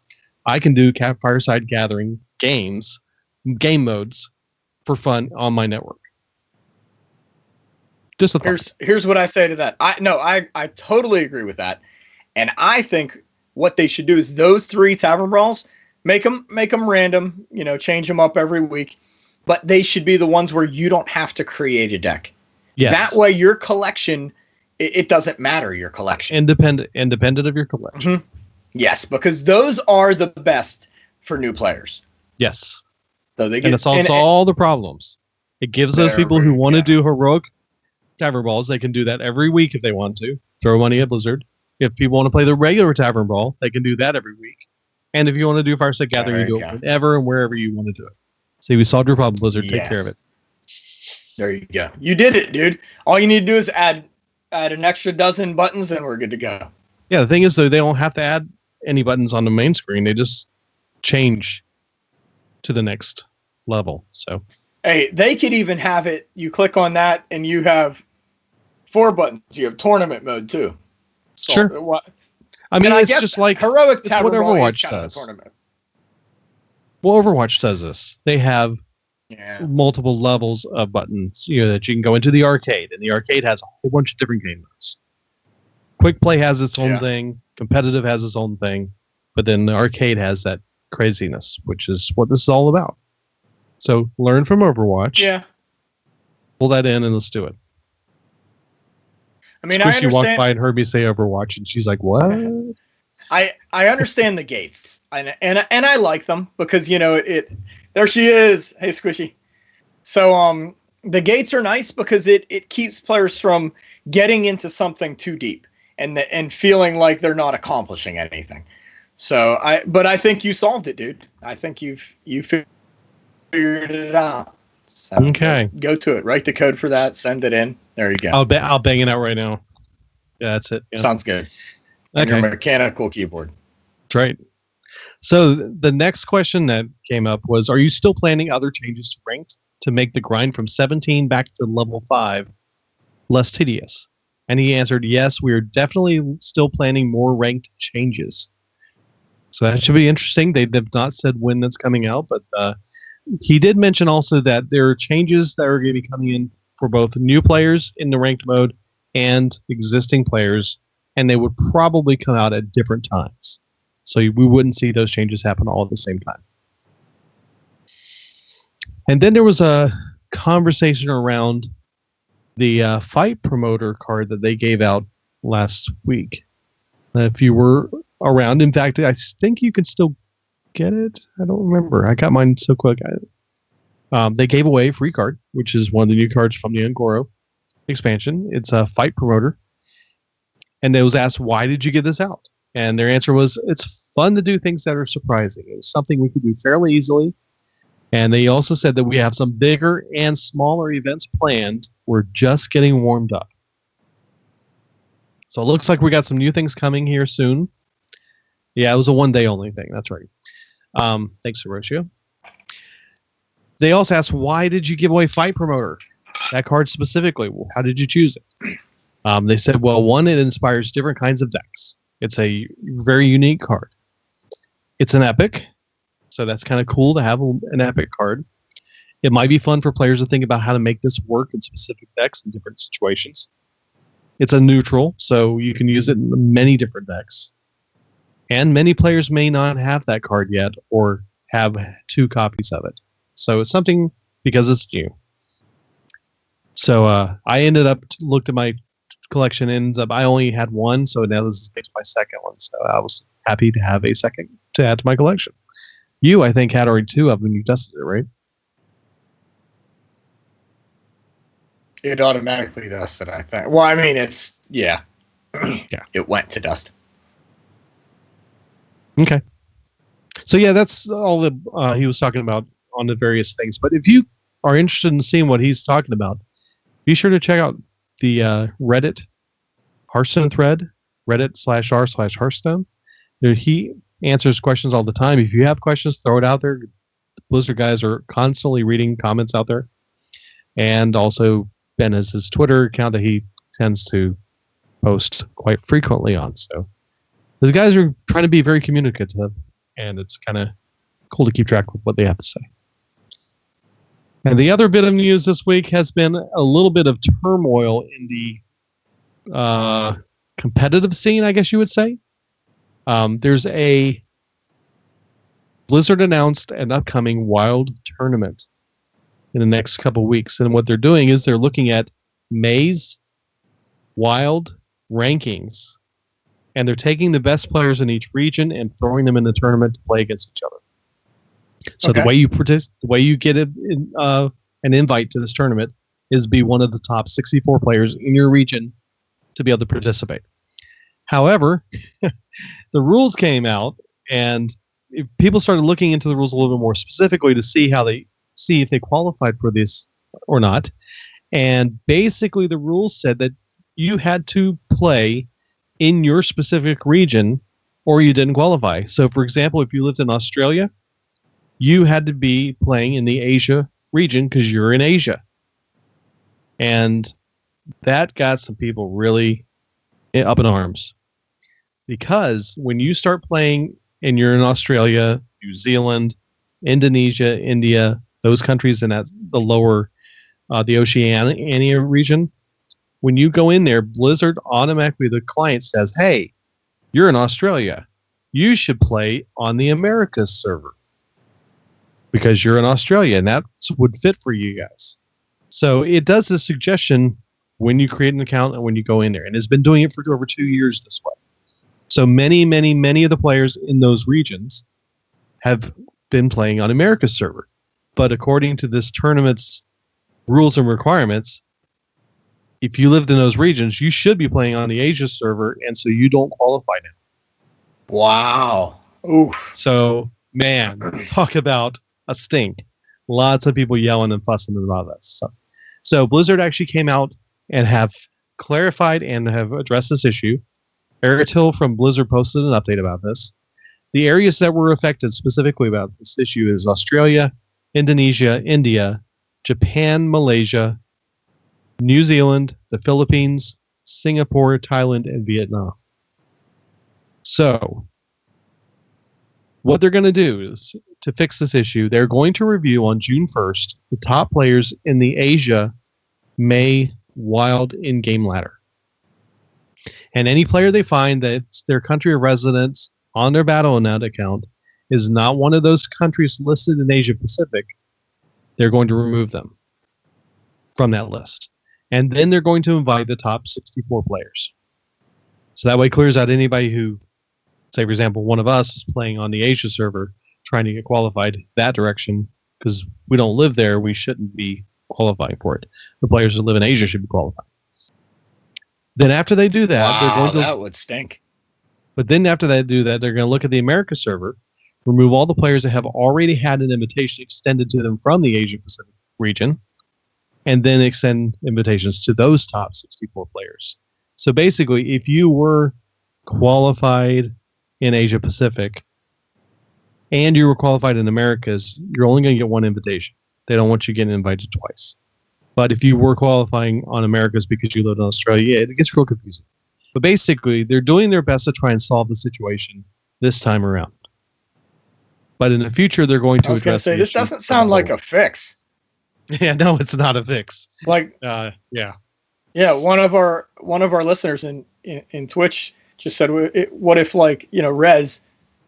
Speaker 1: I can do Fireside Gathering game modes for fun on my network. Just a thought.
Speaker 2: Here's what I say to that. I totally agree with that. And I think what they should do is those 3 Tavern Brawls, make them random, change them up every week. But they should be the ones where you don't have to create a deck.
Speaker 1: Yes.
Speaker 2: That way your collection, it doesn't matter your collection.
Speaker 1: Independent of your collection.
Speaker 2: Mm-hmm. Yes, because those are the best for new players.
Speaker 1: Yes.
Speaker 2: So they
Speaker 1: and it solves all the problems. It gives those people who want to do heroic Tavern Brawls, they can do that every week if they want to. Throw money at Blizzard. If people want to play the regular Tavern Brawl, they can do that every week. And if you want to do Fireside Gathering, you do it whenever and wherever you want to do it. See, we solved your problem, Blizzard. Take care of it.
Speaker 2: There you go. You did it, dude. All you need to do is add an extra dozen buttons, and we're good to go.
Speaker 1: Yeah, the thing is, though, they don't have to add any buttons on the main screen. They just change to the next level. So,
Speaker 2: hey, they could even have it. You click on that, and you have 4 buttons. You have tournament mode too. So,
Speaker 1: sure. I mean, it's just like
Speaker 2: heroic Tavern
Speaker 1: what
Speaker 2: Brawl
Speaker 1: Overwatch does. Well, Overwatch does this. They have multiple levels of buttons, that you can go into the arcade, and the arcade has a whole bunch of different game modes. Quick play has its own thing. Competitive has its own thing. But then the arcade has that craziness, which is what this is all about. So learn from Overwatch.
Speaker 2: Yeah.
Speaker 1: Pull that in and let's do it.
Speaker 2: I mean,
Speaker 1: Squishy walked by and heard me say Overwatch, and she's like, "What?"
Speaker 2: I understand the gates, and I like them because it. There she is. Hey, Squishy. So the gates are nice because it keeps players from getting into something too deep and feeling like they're not accomplishing anything. So I think you solved it, dude. I think you figured it out. So
Speaker 1: okay.
Speaker 2: Go to it. Write the code for that. Send it in. There you go.
Speaker 1: I'll bang it out right now. Yeah, that's it. Yeah.
Speaker 2: Sounds good. And your mechanical keyboard.
Speaker 1: That's right. So the next question that came up was, are you still planning other changes to ranked to make the grind from 17 back to level 5 less tedious? And he answered, yes, we are definitely still planning more ranked changes. So that should be interesting. They have not said when that's coming out, but he did mention also that there are changes that are going to be coming in for both new players in the ranked mode and existing players, and they would probably come out at different times. So we wouldn't see those changes happen all at the same time. And then there was a conversation around the fight promoter card that they gave out last week. If you were around, in fact, I think you can still get it. I don't remember. I got mine so quick. They gave away a free card, which is one of the new cards from the Angoro expansion. It's a fight promoter. And they was asked, why did you give this out? And their answer was, it's fun to do things that are surprising. It was something we could do fairly easily. And they also said that we have some bigger and smaller events planned. We're just getting warmed up. So it looks like we got some new things coming here soon. Yeah, it was a one-day only thing. That's right. Thanks, Hiroshio. They also asked, why did you give away Fight Promoter? That card specifically. How did you choose it? They said, well, one, it inspires different kinds of decks. It's a very unique card. It's an epic. So that's kind of cool to have an epic card. It might be fun for players to think about how to make this work in specific decks in different situations. It's a neutral, so you can use it in many different decks. And many players may not have that card yet or have 2 copies of it. So it's something because it's new. So I ended up, looked at my collection, ends up, I only had one, so now this is my second one. So I was happy to have a second to add to my collection. You, I think, had already 2 of them. You dusted it, right?
Speaker 2: It automatically dusted, I think. Well, I mean, it's, yeah.
Speaker 1: Yeah.
Speaker 2: It went to dust.
Speaker 1: Okay. So, yeah, that's all that he was talking about on the various things. But if you are interested in seeing what he's talking about, be sure to check out the Reddit Hearthstone thread, Reddit/r/Hearthstone. He answers questions all the time. If you have questions, throw it out there. The Blizzard guys are constantly reading comments out there. And also, Ben has his Twitter account that he tends to post quite frequently on. So those guys are trying to be very communicative, and it's kind of cool to keep track of what they have to say. And the other bit of news this week has been a little bit of turmoil in the competitive scene, I guess you would say. There's a Blizzard announced an upcoming Wild tournament in the next couple weeks. And what they're doing is they're looking at May's Wild rankings. And they're taking the best players in each region and throwing them in the tournament to play against each other. So okay. the way you get an invite to this tournament is be one of the top 64 players in your region to be able to participate. However, the rules came out, and people started looking into the rules a little bit more specifically to see if they qualified for this or not. And basically, the rules said that you had to play in your specific region, or you didn't qualify. So, for example, if you lived in Australia, you had to be playing in the Asia region because you're in Asia. And that got some people really up in arms. Because when you start playing and you're in Australia, New Zealand, Indonesia, India, those countries in the lower, the Oceania region, when you go in there, Blizzard automatically, the client says, hey, you're in Australia. You should play on the Americas server because you're in Australia, and that would fit for you guys. So it does a suggestion when you create an account and when you go in there, and it's been doing it for over 2 years this way. So many of the players in those regions have been playing on America's server. But according to this tournament's rules and requirements, if you lived in those regions, you should be playing on the Asia server, and so you don't qualify now.
Speaker 2: Wow. Oof.
Speaker 1: So, man, talk about a stink. Lots of people yelling and fussing about that stuff. So Blizzard actually came out and have clarified and have addressed this issue. Eric Hill from Blizzard posted an update about this. The areas that were affected specifically about this issue is Australia, Indonesia, India, Japan, Malaysia, New Zealand, the Philippines, Singapore, Thailand, and Vietnam. So, what they're going to do is, to fix this issue, they're going to review on June 1st the top players in the Asia May Wild in-game ladder. And any player they find that's their country of residence on their Battle.net account is not one of those countries listed in Asia Pacific, they're going to remove them from that list. And then they're going to invite the top 64 players. So that way it clears out anybody who, say, for example, one of us is playing on the Asia server, trying to get qualified that direction, because we don't live there, we shouldn't be qualifying for it. The players who live in Asia should be qualified. Then after they do that, they're going to...
Speaker 2: that would stink.
Speaker 1: But then after they do that, they're going to look at the America server, remove all the players that have already had an invitation extended to them from the Asia Pacific region, and then extend invitations to those top 64 players. So basically, if you were qualified in Asia Pacific and you were qualified in Americas, you're only going to get one invitation. They don't want you getting invited twice. But if you were qualifying on Americas because you lived in Australia, it gets real confusing. But basically, they're doing their best to try and solve the situation this time around. But in the future, they're going to
Speaker 2: I was going to
Speaker 1: address
Speaker 2: say, this doesn't sound like a fix.
Speaker 1: Yeah, no, it's not a fix.
Speaker 2: Like,
Speaker 1: yeah.
Speaker 2: One of our listeners in Twitch just said, "What if, like, Rez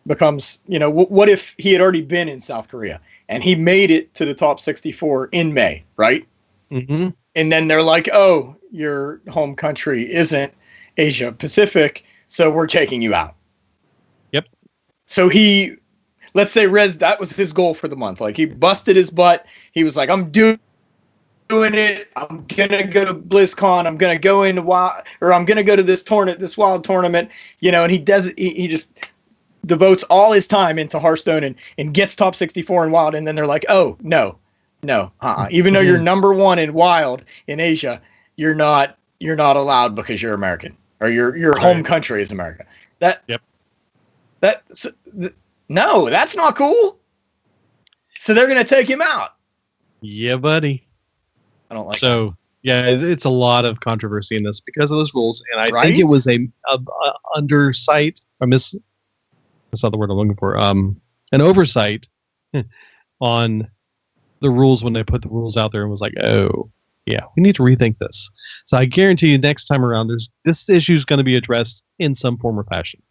Speaker 2: becomes, what if he had already been in South Korea and he made it to the top 64 in May, right?
Speaker 1: Mm-hmm.
Speaker 2: And then they're like, oh, your home country isn't Asia Pacific, so we're taking you out."
Speaker 1: Yep.
Speaker 2: So let's say Rez, that was his goal for the month. Like, he busted his butt. He was like, I'm doing it. I'm going to go to BlizzCon. I'm going to go into I'm going to go to this wild tournament, and he does it. He just devotes all his time into Hearthstone and gets top 64 in wild. And then they're like, oh, no. Even though you're number one in wild in Asia, you're not allowed because you're American, or your home country is America. No, that's not cool. So they're going to take him out.
Speaker 1: Yeah, buddy.
Speaker 2: I don't like
Speaker 1: so. Yeah, it's a lot of controversy in this because of those rules, and I think it was a undersight. That's not the word I'm looking for. An oversight on the rules when they put the rules out there, and was like, oh, yeah, we need to rethink this. So I guarantee you, next time around, this issue is going to be addressed in some form or fashion.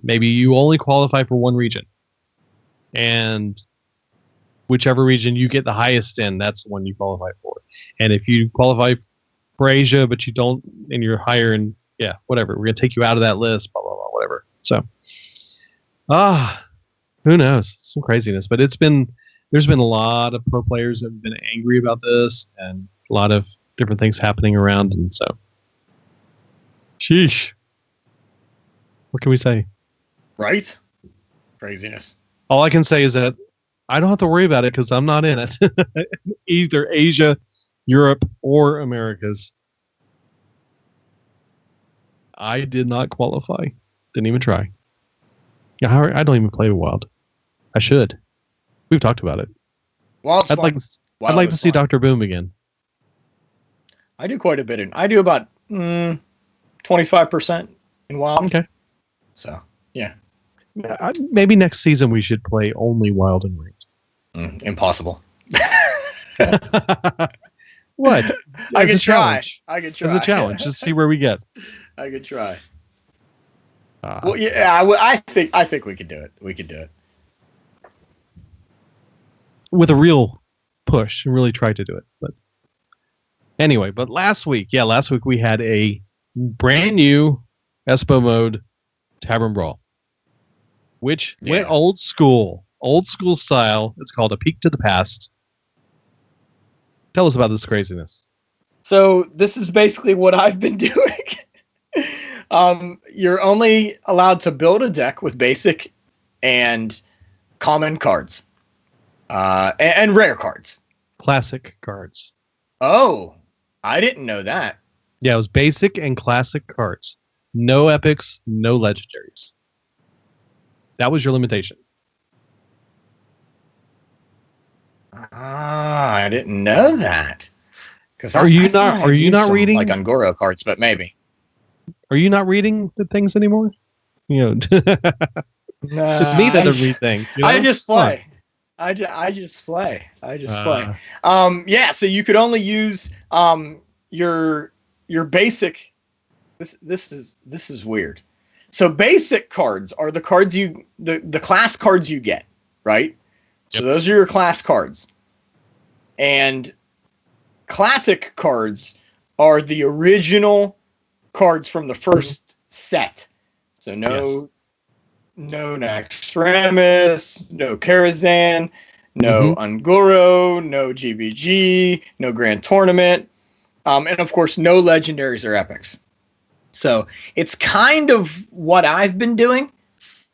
Speaker 1: Maybe you only qualify for one region, and whichever region you get the highest in, that's the one you qualify for. And if you qualify for Asia, but you don't, and you're higher in, whatever, we're going to take you out of that list, blah, blah, blah, whatever. So, who knows? Some craziness. But there's been a lot of pro players that have been angry about this, and a lot of different things happening around. And so, sheesh. What can we say?
Speaker 2: Right? Craziness.
Speaker 1: All I can say is that I don't have to worry about it because I'm not in it. Either Asia, Europe, or Americas. I did not qualify. Didn't even try. Yeah, I don't even play Wild. I should. We've talked about it.
Speaker 2: Well,
Speaker 1: I'd like to see Dr. Boom again.
Speaker 2: I do quite a bit. I do about 25% in Wild.
Speaker 1: Okay.
Speaker 2: So, yeah.
Speaker 1: Maybe next season we should play only Wild and Ranked.
Speaker 2: Impossible.
Speaker 1: What?
Speaker 2: I could try.
Speaker 1: As a challenge. Just see where we get.
Speaker 2: I could try. Well, yeah, I think we could do it. We could do it
Speaker 1: with a real push and really try to do it. But anyway, last week we had a brand new Espo mode Tavern Brawl, which went old school style. It's called A Peek to the Past. Tell us about this craziness.
Speaker 2: So this is basically what I've been doing. You're only allowed to build a deck with basic and common cards, and rare cards.
Speaker 1: Classic cards.
Speaker 2: Oh, I didn't know that.
Speaker 1: Yeah, it was basic and classic cards. No epics, no legendaries. That was your limitation.
Speaker 2: I didn't know that.
Speaker 1: Are you not reading
Speaker 2: like Ungoro cards? But maybe.
Speaker 1: Are you not reading the things anymore? It's me that doesn't read things.
Speaker 2: I just play. I just play. Yeah. So you could only use your basic. This is weird. So basic cards are the cards the class cards you get, right? Yep. So those are your class cards. And classic cards are the original cards from the first set. So no Naxxramas, no Karazhan, no Ungoro, no GVG, no Grand Tournament, and of course no legendaries or epics. So it's kind of what I've been doing,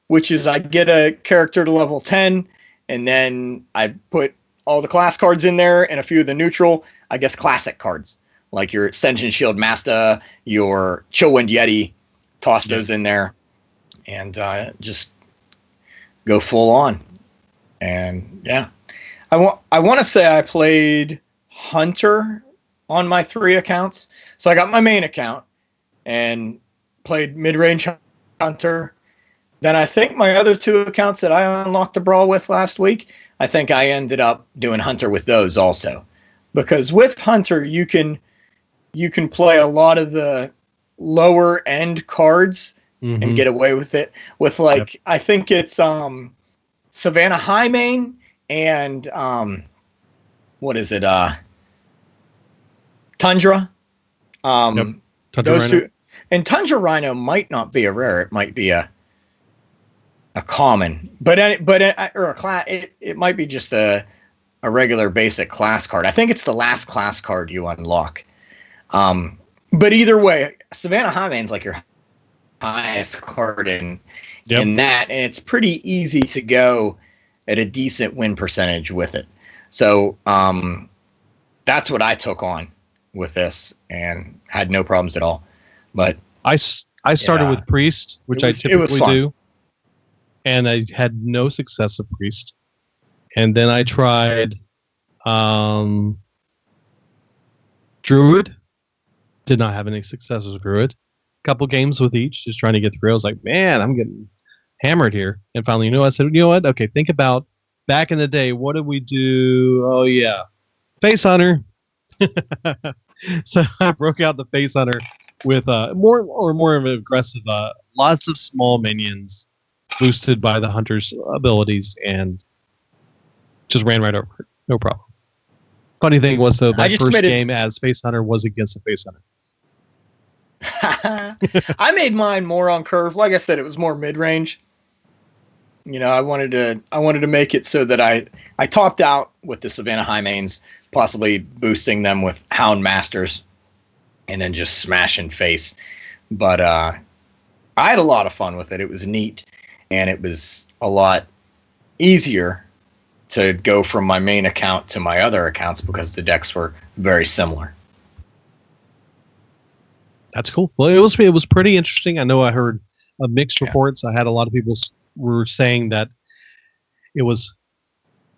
Speaker 2: which is I get a character to level 10, and then I put all the class cards in there and a few of the neutral, I guess, classic cards, like your Ascension Shield Master, your Chillwind Yeti, toss those in there, and just go full on. And yeah, I want to say I played Hunter on my 3 accounts. So I got my main account and played mid-range Hunter. Then I think my other 2 accounts that I unlocked a brawl with last week, I think I ended up doing Hunter with those also. Because with Hunter, you can play a lot of the lower end cards and get away with it. With like, I think it's Savannah Highmane and what is it? Tundra.
Speaker 1: Tundra
Speaker 2: those
Speaker 1: Rhino.
Speaker 2: 2. And Tundra Rhino might not be a rare. It might be a common, or a class. It might be just a regular basic class card. I think it's the last class card you unlock. But either way, Savannah Highmane's like your highest card in that, and it's pretty easy to go at a decent win percentage with it. So that's what I took on with this and had no problems at all. But
Speaker 1: I started with Priest, which I typically do, and I had no success with Priest. And then I tried Druid. Did not have any success with Druid. Couple games with each, just trying to get through. I was like, man, I'm getting hammered here. And finally, I said, you know what? Okay, think about back in the day. What did we do? Oh, yeah. Face Hunter. So I broke out the Face Hunter with more of an aggressive, lots of small minions boosted by the Hunter's abilities and just ran right over it. No problem. Funny thing was, though, my first game as Face Hunter was against a Face Hunter.
Speaker 2: I made mine more on curve. Like I said, it was more mid-range. You know, I wanted to make it so that I topped out with the Savannah Highmanes, possibly boosting them with Hound Masters, and then just smashing face. But I had a lot of fun with it. It was neat, and it was a lot easier to go from my main account to my other accounts because the decks were very similar.
Speaker 1: That's cool. Well, it was pretty interesting. I know I heard mixed reports. I had a lot of people were saying that it was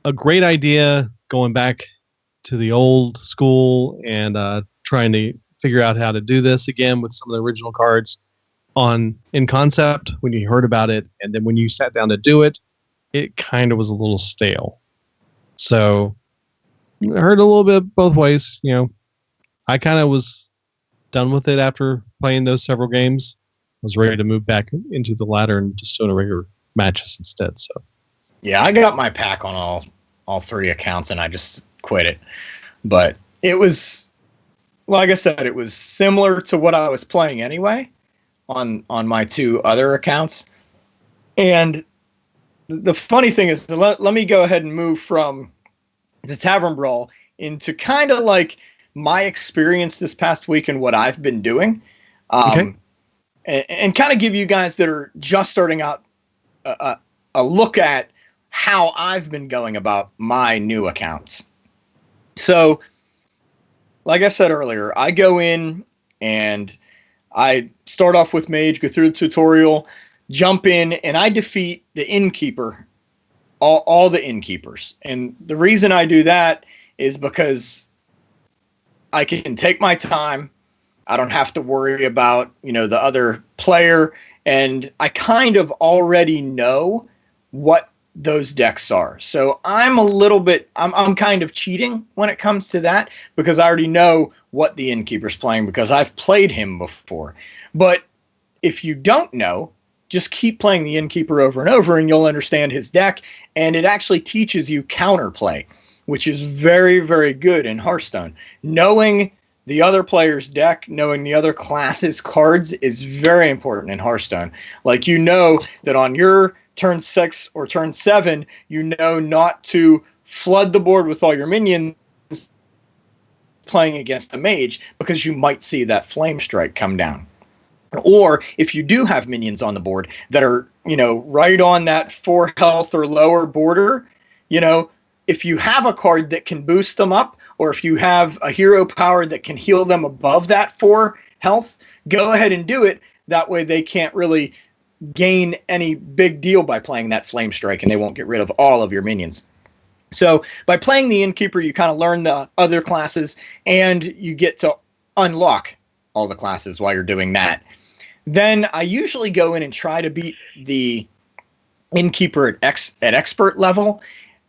Speaker 1: a great idea going back to the old school and trying to figure out how to do this again with some of the original cards in concept when you heard about it, and then when you sat down to do it, it kind of was a little stale. So I heard a little bit both ways. You know, I kind of was done with it after playing those several games. I was ready to move back into the ladder and just doing regular matches instead. So
Speaker 2: yeah, I got my pack on all 3 accounts and I just quit it. But it was, like I said, it was similar to what I was playing anyway on my 2 other accounts. And the funny thing is, let me go ahead and move from the Tavern Brawl into kind of like my experience this past week and what I've been doing. And kind of give you guys that are just starting out a look at how I've been going about my new accounts. So, like I said earlier, I go in and I start off with Mage, go through the tutorial, jump in, and I defeat the Innkeeper, all the Innkeepers. And the reason I do that is because I can take my time. I don't have to worry about, the other player. And I kind of already know what those decks are. So I'm kind of cheating when it comes to that because I already know what the Innkeeper's playing because I've played him before. But if you don't know, just keep playing the Innkeeper over and over and you'll understand his deck. And it actually teaches you counterplay, which is very, very good in Hearthstone. Knowing the other player's deck, knowing the other class's cards is very important in Hearthstone. Like, you know that on your turn 6 or turn 7, you know not to flood the board with all your minions playing against a mage, because you might see that flame strike come down. Or if you do have minions on the board that are, right on that 4 health or lower border, if you have a card that can boost them up, or if you have a hero power that can heal them above that 4 health, go ahead and do it. That way they can't really gain any big deal by playing that flame strike, and they won't get rid of all of your minions. So by playing the Innkeeper, you kind of learn the other classes, and you get to unlock all the classes while you're doing that. Then I usually go in and try to beat the Innkeeper at expert level.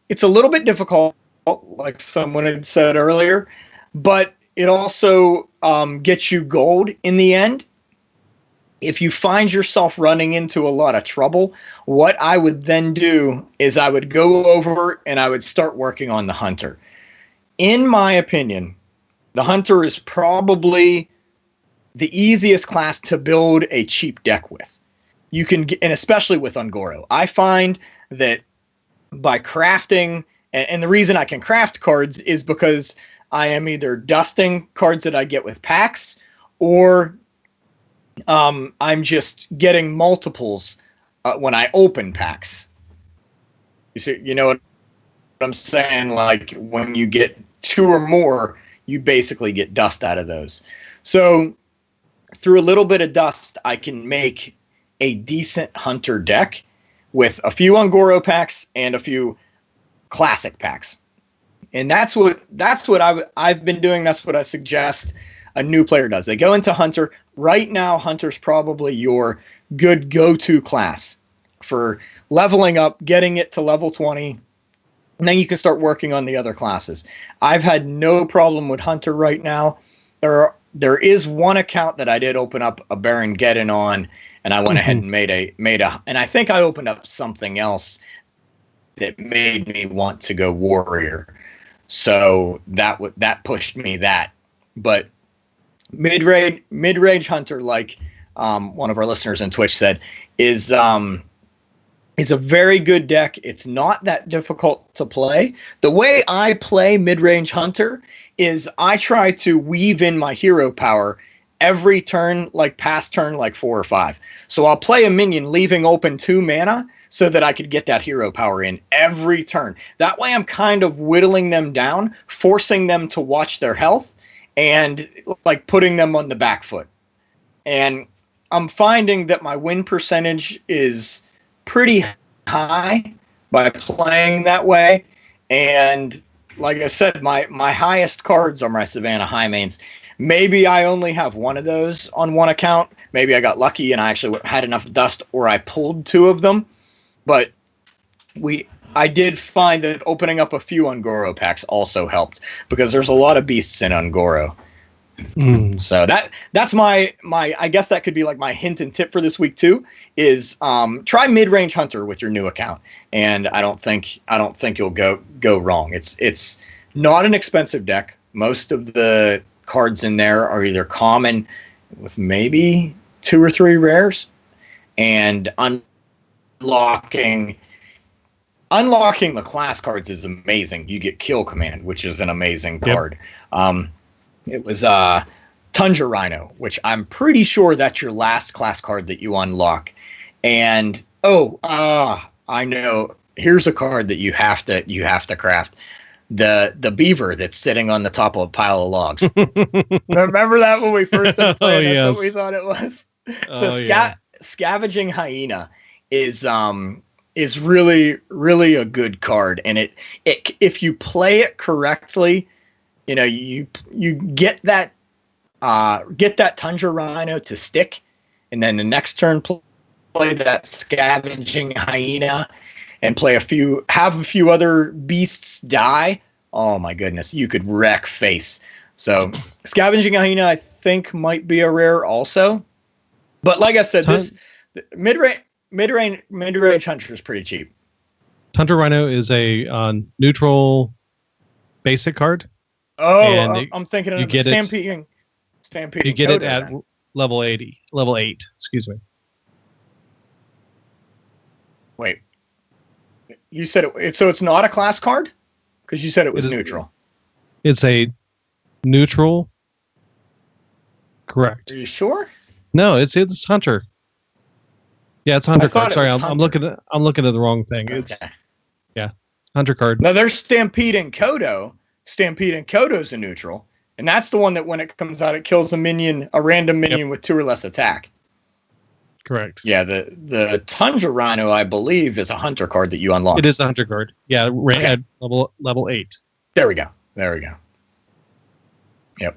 Speaker 2: It's a little bit difficult, like someone had said earlier, but it also gets you gold in the end. If you find yourself running into a lot of trouble, what I would then do is I would go over and I would start working on the Hunter. In my opinion, the Hunter is probably the easiest class to build a cheap deck with. You can get, and especially with Ungoro. I find that by crafting, and the reason I can craft cards is because I am either dusting cards that I get with packs, or I'm just getting multiples when I open packs. You see, you know what I'm saying? Like, when you get 2 or more, you basically get dust out of those. So through a little bit of dust, I can make a decent Hunter deck with a few Ungoro packs and a few classic packs. And that's what I've been doing. That's what I suggest a new player does. They go into Hunter. Right now, Hunter's probably your good go-to class for leveling up, getting it to level 20, and then you can start working on the other classes. I've had no problem with Hunter right now. There is one account that I did open up a Baron Geddon on, and I went ahead and made a, and I think I opened up something else that made me want to go Warrior. So that pushed me that. But mid-range Hunter, like one of our listeners on Twitch said, is a very good deck. It's not that difficult to play. The way I play mid-range Hunter is I try to weave in my hero power every turn, like past turn, like 4 or 5. So I'll play a minion leaving open 2 mana so that I could get that hero power in every turn. That way I'm kind of whittling them down, forcing them to watch their health, and like putting them on the back foot. And I'm finding that my win percentage is pretty high by playing that way. And like I said, my highest cards are my Savannah High Mains. Maybe I only have one of those on one account. Maybe I got lucky and I actually had enough dust, or I pulled 2 of them. But I did find that opening up a few Ungoro packs also helped, because there's a lot of beasts in Ungoro. So that's my I guess that could be like my hint and tip for this week too, is try mid-range Hunter with your new account, and I don't think you'll go wrong. It's not an expensive deck. Most of the cards in there are either common with maybe 2 or 3 rares, and unlocking the class cards is amazing. You get Kill Command, which is an amazing card. It was Tundra Rhino, which I'm pretty sure that's your last class card that you unlock. And I know. Here's a card that you have to craft. The beaver that's sitting on the top of a pile of logs. Remember that when we first started playing? That's what we thought it was. So Scavenging Hyena is really, really a good card, and it if you play it correctly, you get that Tundra Rhino to stick, and then the next turn play that Scavenging Hyena, and have a few other beasts die. Oh my goodness, you could wreck face. So Scavenging Hyena, I think, might be a rare also. But like I said, this mid-range Hunter is pretty cheap.
Speaker 1: Tundra Rhino is a neutral basic card.
Speaker 2: Oh,
Speaker 1: And
Speaker 2: I'm thinking
Speaker 1: you
Speaker 2: of
Speaker 1: get it-
Speaker 2: Stampeding.
Speaker 1: You get it
Speaker 2: Coda,
Speaker 1: at
Speaker 2: then.
Speaker 1: level 8, excuse me.
Speaker 2: Wait. You said so it's not a class card? Because you said it was
Speaker 1: is-
Speaker 2: neutral.
Speaker 1: It's a neutral. Correct.
Speaker 2: Are you sure?
Speaker 1: No, it's Hunter. Yeah, it's Hunter
Speaker 2: thought
Speaker 1: card.
Speaker 2: it
Speaker 1: Sorry,
Speaker 2: was
Speaker 1: I'm
Speaker 2: Hunter.
Speaker 1: looking at the wrong thing. It's
Speaker 2: Okay.
Speaker 1: Hunter card.
Speaker 2: Now there's Stampede and Kodo. Stampede and Kodo's a neutral. And that's the one that when it comes out, it kills a random minion with 2 or less attack.
Speaker 1: Correct.
Speaker 2: Yeah, the Tundra Rhino, I believe, is a Hunter card that you unlock.
Speaker 1: It is a Hunter card. Yeah,
Speaker 2: Okay.
Speaker 1: at level 8.
Speaker 2: There we go. Yep.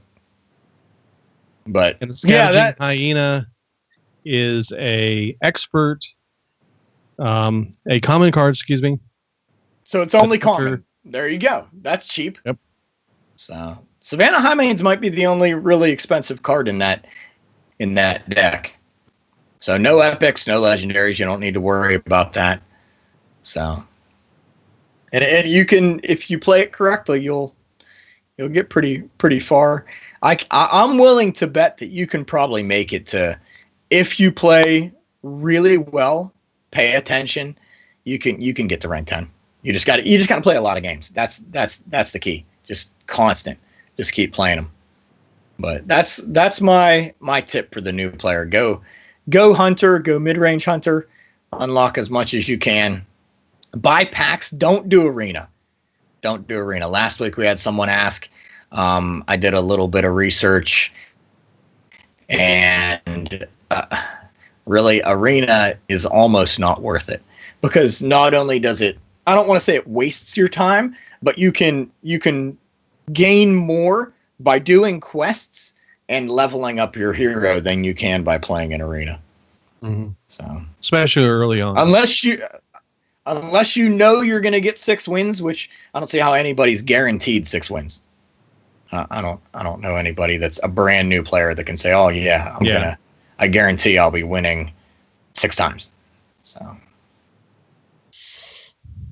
Speaker 2: But
Speaker 1: And the Scavenging Hyena is a expert, a common card, excuse me.
Speaker 2: so it's only
Speaker 1: That's Hunter.
Speaker 2: common. There you go. That's cheap.
Speaker 1: Yep.
Speaker 2: So Savannah Hymanes might be the only really expensive card in that deck. So no epics, no legendaries. You don't need to worry about that. So, and you can, if you play it correctly, you'll get pretty far. I'm willing to bet that you can probably make it to, if you play really well, pay attention, you can get to rank 10. You just got to play a lot of games. That's the key. Just constant. Just keep playing them. But that's my tip for the new player. Go Hunter, go mid-range Hunter, unlock as much as you can. Buy packs, don't do Arena. Last week we had someone ask. I did a little bit of research, and really Arena is almost not worth it, because not only does it, I don't want to say it wastes your time, but you can gain more by doing quests and leveling up your hero than you can by playing an Arena.
Speaker 1: Mm-hmm.
Speaker 2: So
Speaker 1: Especially early on.
Speaker 2: unless you know you're going to get 6 wins, which I don't see how anybody's guaranteed 6 wins. I don't know anybody that's a brand new player that can say, "Oh yeah, I guarantee I'll be winning 6 times." So,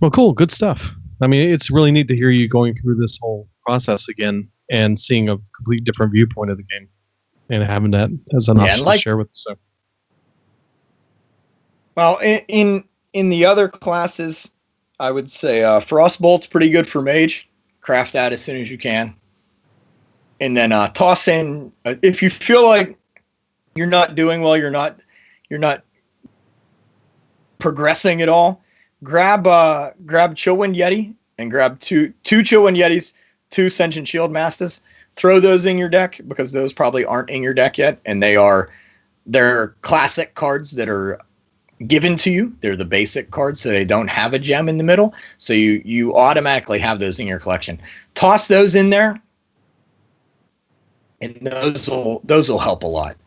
Speaker 1: Well, cool. Good stuff. I mean, it's really neat to hear you going through this whole process again and seeing a complete different viewpoint of the game and having that as an option to share with us. So.
Speaker 2: well, in the other classes, I would say Frostbolt's pretty good for Mage. Craft that as soon as you can. And then toss in, if you feel like you're not doing well, you're not progressing at all, grab Chillwind Yeti and grab two Chillwind Yetis, 2 Sentient Shield Masters. Throw those in your deck, because those probably aren't in your deck yet, and they're classic cards that are given to you. They're the basic cards, so they don't have a gem in the middle, so you automatically have those in your collection. Toss those in there, and those will help a lot.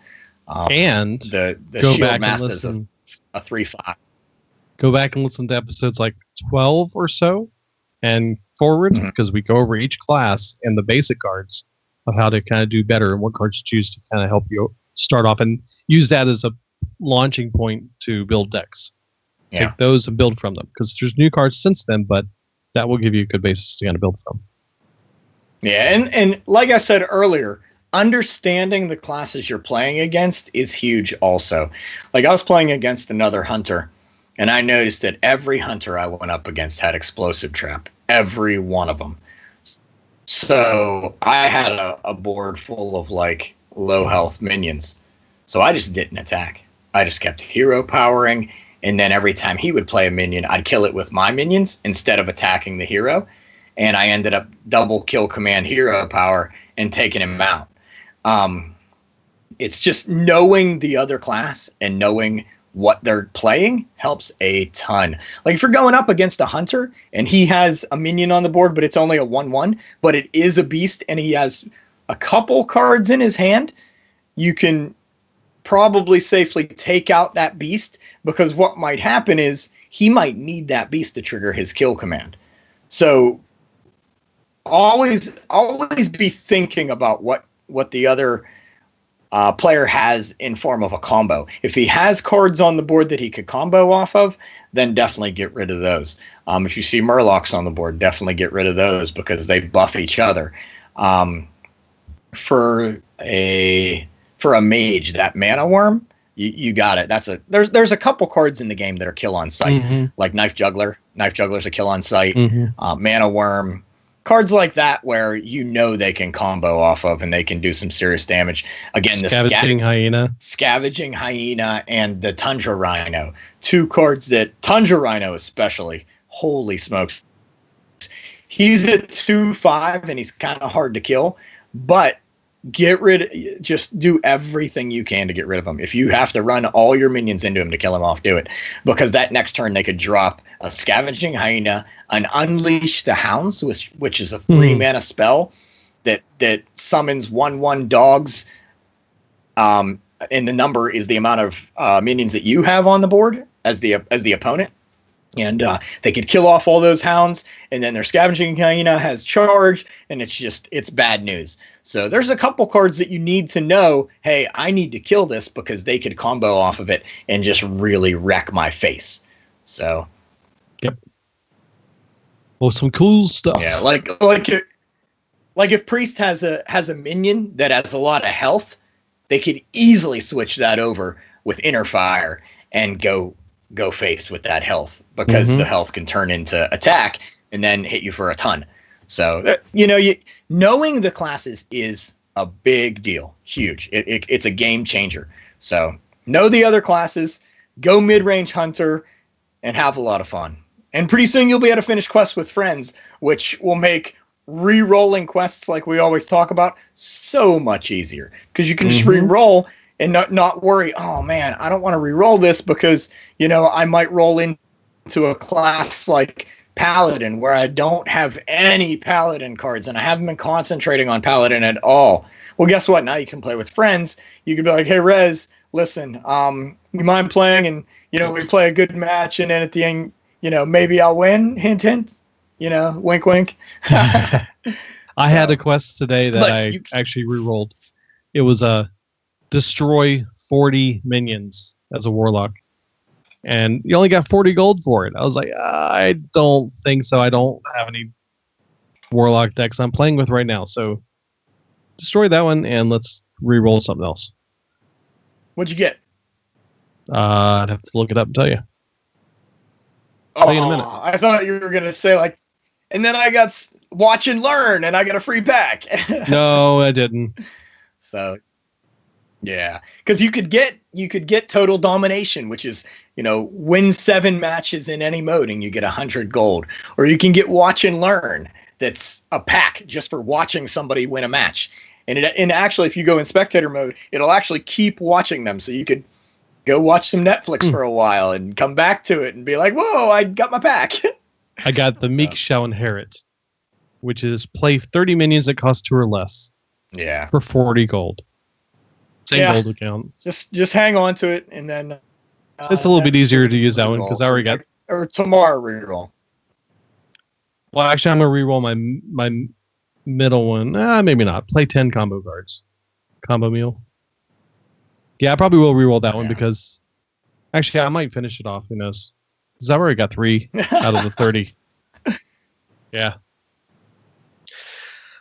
Speaker 1: And
Speaker 2: the
Speaker 1: go
Speaker 2: Shield
Speaker 1: back and
Speaker 2: Master
Speaker 1: listen.
Speaker 2: is a 3/5.
Speaker 1: Go back and listen to episodes like 12 or so and forward, because we go over each class and the basic cards of how to kind of do better and what cards to choose to kind of help you start off and use that as a launching point to build decks.
Speaker 2: Yeah.
Speaker 1: Take those and build from them, because there's new cards since then, but that will give you a good basis to kind of build from.
Speaker 2: Yeah, and like I said earlier, understanding the classes you're playing against is huge also. Like I was playing against another Hunter, and I noticed that every Hunter I went up against had Explosive Trap. Every one of them. So I had a board full of like low health minions. So I just didn't attack. I just kept hero powering, and then every time he would play a minion, I'd kill it with my minions instead of attacking the hero. And I ended up double kill command hero power and taking him out. It's just knowing the other class and knowing what they're playing helps a ton. Like if you're going up against a Hunter and he has a minion on the board, but it's only a 1/1, but it is a beast and he has a couple cards in his hand, you can probably safely take out that beast, because what might happen is he might need that beast to trigger his kill command. So always be thinking about what the other player has in form of a combo. If he has cards on the board that he could combo off of, then definitely get rid of those. If you see Murlocs on the board, definitely get rid of those because they buff each other. For a mage, that mana worm, you got it. There's a couple cards in the game that are kill on sight, like Knife Juggler. Knife Juggler's a kill on sight. Mana worm, cards like that where they can combo off of and they can do some serious damage. Again, the Scavenging Hyena, and the Tundra Rhino, two cards that Tundra Rhino especially. Holy smokes! He's at 2/5 and he's kind of hard to kill, but just do everything you can to get rid of him. If you have to run all your minions into him to kill him off, do it. Because that next turn they could drop a Scavenging Hyena, an Unleash the Hounds, which is a 3-mana spell that summons 1/1 dogs. And the number is the amount of minions that you have on the board as the opponent. And they could kill off all those hounds, and then their Scavenging Hyena has charge, and it's bad news. So there's a couple cards that you need to know, hey, I need to kill this because they could combo off of it and just really wreck my face. So,
Speaker 1: yep. Well, some cool stuff.
Speaker 2: Yeah, like if Priest has a minion that has a lot of health, they could easily switch that over with Inner Fire and go face with that health, because the health can turn into attack and then hit you for a ton. So, knowing the classes is a big deal. Huge. It's a game changer. So know the other classes, go mid-range hunter, and have a lot of fun. And pretty soon you'll be able to finish quests with friends, which will make re-rolling quests like we always talk about so much easier, because you can just re-roll and not worry, oh man, I don't want to re-roll this because, I might roll into a class like Paladin where I don't have any Paladin cards and I haven't been concentrating on Paladin at all. Well, guess what? Now you can play with friends. You can be like, hey, Rez, listen, you mind playing? And, we play a good match, and then at the end, maybe I'll win, hint, hint, wink, wink.
Speaker 1: I had a quest today that I actually re-rolled. It was destroy 40 minions as a warlock, and you only got 40 gold for it. I was like, I don't think so. I don't have any warlock decks I'm playing with right now, so destroy that one and let's re-roll something else.
Speaker 2: What'd you get?
Speaker 1: I'd have to look it up and tell you.
Speaker 2: Oh,
Speaker 1: in a minute.
Speaker 2: I thought you were gonna say and then I got watch and learn and I got a free pack.
Speaker 1: No, I didn't.
Speaker 2: So yeah, because you could get total domination, which is, win 7 matches in any mode and you get 100 gold. Or you can get watch and learn. That's a pack just for watching somebody win a match. And actually, if you go in spectator mode, it'll actually keep watching them. So you could go watch some Netflix for a while and come back to it and be like, whoa, I got my pack.
Speaker 1: I got the Meek Shall Inherit, which is play 30 minions that cost 2 or less.
Speaker 2: Yeah.
Speaker 1: For 40 gold. Same gold account.
Speaker 2: Just hang on to it, and then
Speaker 1: it's a little bit easier to use that one because I already got.
Speaker 2: Or tomorrow reroll.
Speaker 1: Well, actually, I'm gonna reroll my middle one. Maybe not. Play 10 combo cards. Combo meal. Yeah, I probably will reroll that one because actually I might finish it off. Who knows? Because I've already got 3 out of the 30. Yeah.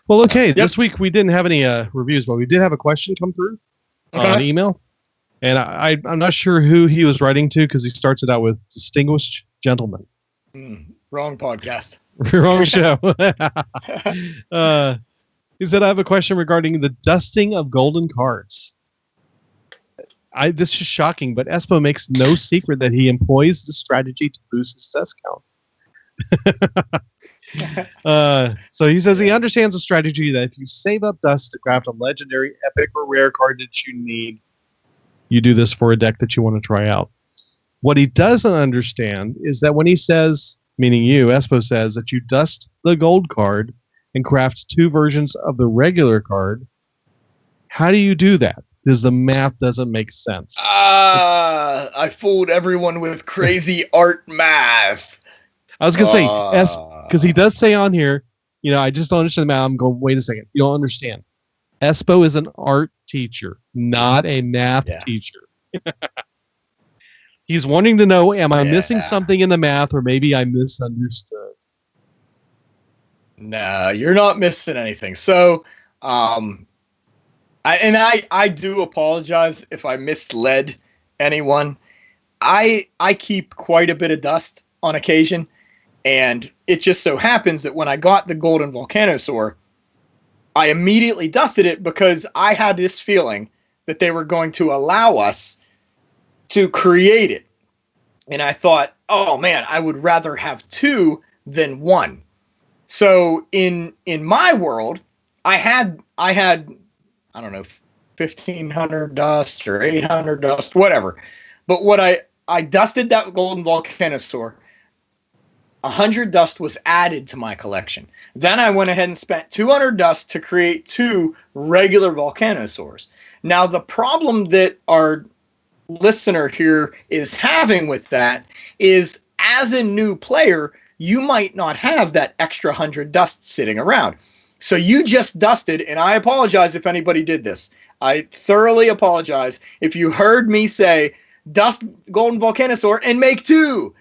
Speaker 1: Well, okay. This week we didn't have any reviews, but we did have a question come through on email. And I'm not sure who he was writing to because he starts it out with distinguished gentleman.
Speaker 2: Wrong podcast.
Speaker 1: Wrong show. He said, I have a question regarding the dusting of golden cards. This is shocking, but Espo makes no secret that he employs the strategy to boost his dust count. So he says he understands the strategy that if you save up dust to craft a legendary, epic, or rare card that you need, you do this for a deck that you want to try out. What he doesn't understand is that when he says, meaning you, Espo says that you dust the gold card and craft 2 versions of the regular card, how do you do that? Because the math doesn't make sense.
Speaker 2: I fooled everyone with crazy art math.
Speaker 1: I was going to say, because he does say on here, I just don't understand the math. I'm going, wait a second. You don't understand. Espo is an art teacher, not a math
Speaker 2: Yeah.
Speaker 1: teacher. He's wanting to know, am I missing
Speaker 2: Yeah.
Speaker 1: something in the math, or maybe I misunderstood?
Speaker 2: No, you're not missing anything. So, I do apologize if I misled anyone. I keep quite a bit of dust on occasion, and it just so happens that when I got the golden volcanosaur, I immediately dusted it because I had this feeling that they were going to allow us to create it. And I thought, oh man, I would rather have two than one. So in my world, I had I don't know, 1,500 dust or 800 dust, whatever. But what I dusted that golden volcanosaur. 100 dust was added to my collection. Then I went ahead and spent 200 dust to create two regular volcanosaurs. Now the problem that our listener here is having with that is, as a new player, you might not have that extra 100 dust sitting around. So you just dusted, and I apologize if anybody did this. I thoroughly apologize if you heard me say dust golden volcanosaur and make two.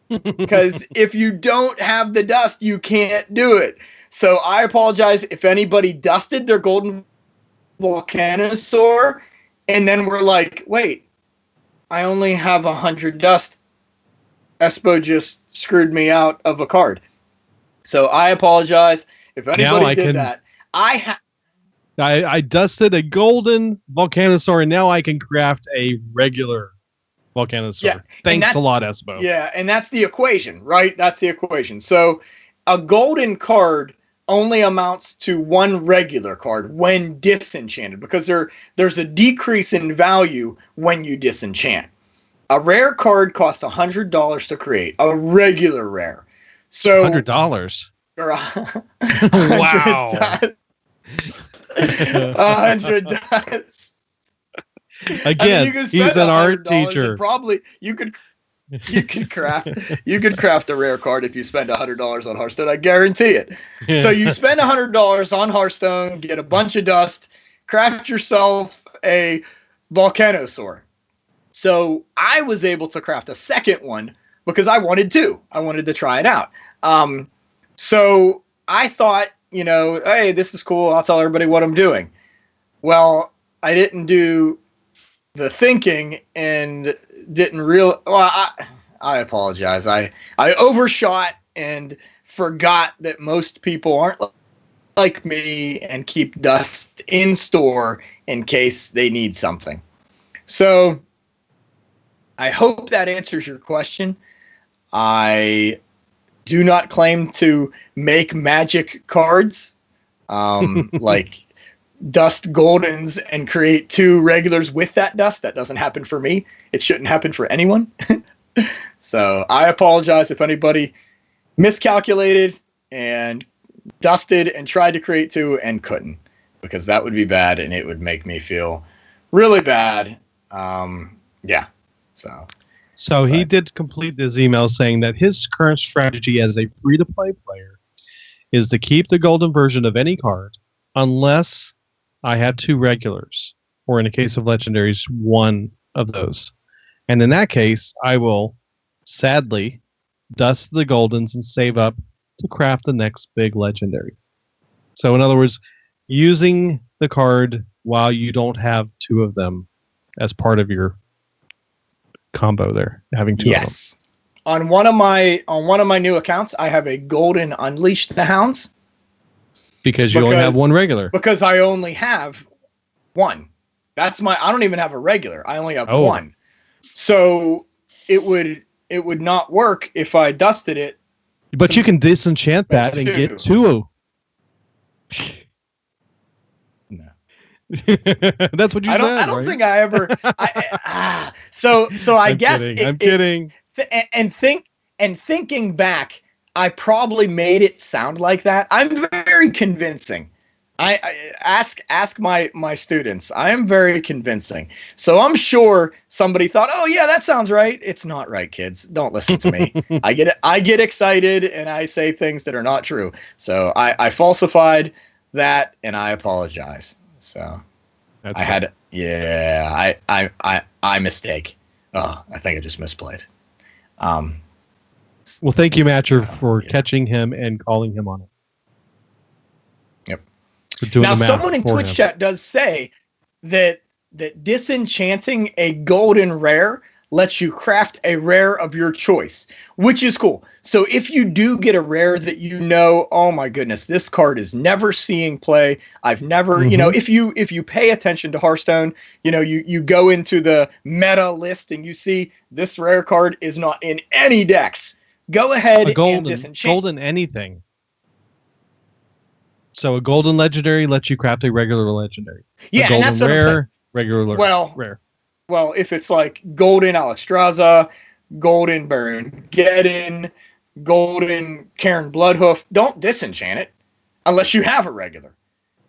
Speaker 2: Because if you don't have the dust, you can't do it. So I apologize if anybody dusted their golden volcanosaur and then we're like, wait, I only have 100 dust. Espo just screwed me out of a card. So I apologize if anybody did that.
Speaker 1: I dusted a golden volcanosaur, and now I can craft a regular volcanosaur.
Speaker 2: Yeah,
Speaker 1: thanks a lot, Espo.
Speaker 2: Yeah, and that's the equation, right? That's the equation. So a golden card only amounts to one regular card when disenchanted, because there's a decrease in value when you disenchant. A rare card costs $100 to create, a regular rare. So
Speaker 1: $100.
Speaker 2: Or
Speaker 1: Wow.
Speaker 2: 100 dust.
Speaker 1: Again,
Speaker 2: you can
Speaker 1: he's
Speaker 2: spend
Speaker 1: an art
Speaker 2: $100
Speaker 1: teacher.
Speaker 2: and probably you could craft a rare card if you spend $100 on Hearthstone. I guarantee it. So you spend $100 on Hearthstone, get a bunch of dust, craft yourself a volcanosaur. So I was able to craft a second one because I wanted to. I wanted to try it out. So I thought, hey, this is cool. I'll tell everybody what I'm doing. Well, I didn't do the thinking and didn't I apologize. I overshot and forgot that most people aren't like me and keep dust in store in case they need something. So I hope that answers your question. I do not claim to make magic cards like dust goldens and create two regulars with that dust. That doesn't happen for me. It shouldn't happen for anyone. So I apologize if anybody miscalculated and dusted and tried to create two and couldn't, because that would be bad and it would make me feel really bad. Yeah. So
Speaker 1: he did complete this email saying that his current strategy as a free-to-play player is to keep the golden version of any card unless I have two regulars, or in the case of legendaries, one of those. And in that case, I will sadly dust the goldens and save up to craft the next big legendary. So in other words, using the card while you don't have two of them as part of your combo there, having two of them.
Speaker 2: On one of my new accounts, I have a golden Unleash the Hounds.
Speaker 1: Because you only have one regular.
Speaker 2: Because I only have one. I don't even have a regular. I only have one. So it would not work if I dusted it.
Speaker 1: But you can disenchant that and get two.
Speaker 2: No.
Speaker 1: That's what you said.
Speaker 2: I don't think I ever. So I guess
Speaker 1: I'm kidding.
Speaker 2: Thinking back, I probably made it sound like that. I'm very convincing. I ask my students. I am very convincing. So I'm sure somebody thought, "Oh yeah, that sounds right." It's not right, kids. Don't listen to me. I get excited and I say things that are not true. So I falsified that and I apologize. So
Speaker 1: That's
Speaker 2: I had, yeah, I mistake. Oh, I think I just misplayed.
Speaker 1: Well, thank you, Matcher, for catching him and calling him on it.
Speaker 2: Yep.
Speaker 1: For doing
Speaker 2: Now,
Speaker 1: the math
Speaker 2: someone in
Speaker 1: for
Speaker 2: Twitch
Speaker 1: him.
Speaker 2: chat does say that disenchanting a golden rare lets you craft a rare of your choice, which is cool. So if you do get a rare that you know, oh my goodness, this card is never seeing play. I've never, you know, if you pay attention to Hearthstone, you know, you go into the meta list and you see this rare card is not in any decks. Go ahead and disenchant.
Speaker 1: Golden anything. So a golden legendary lets you craft a regular legendary.
Speaker 2: Yeah,
Speaker 1: a golden
Speaker 2: and that's what I'm saying.
Speaker 1: rare, regular rare.
Speaker 2: Well, if it's like golden Alexstrasza, golden Baron Geddon, golden Karen Bloodhoof, don't disenchant it unless you have a regular.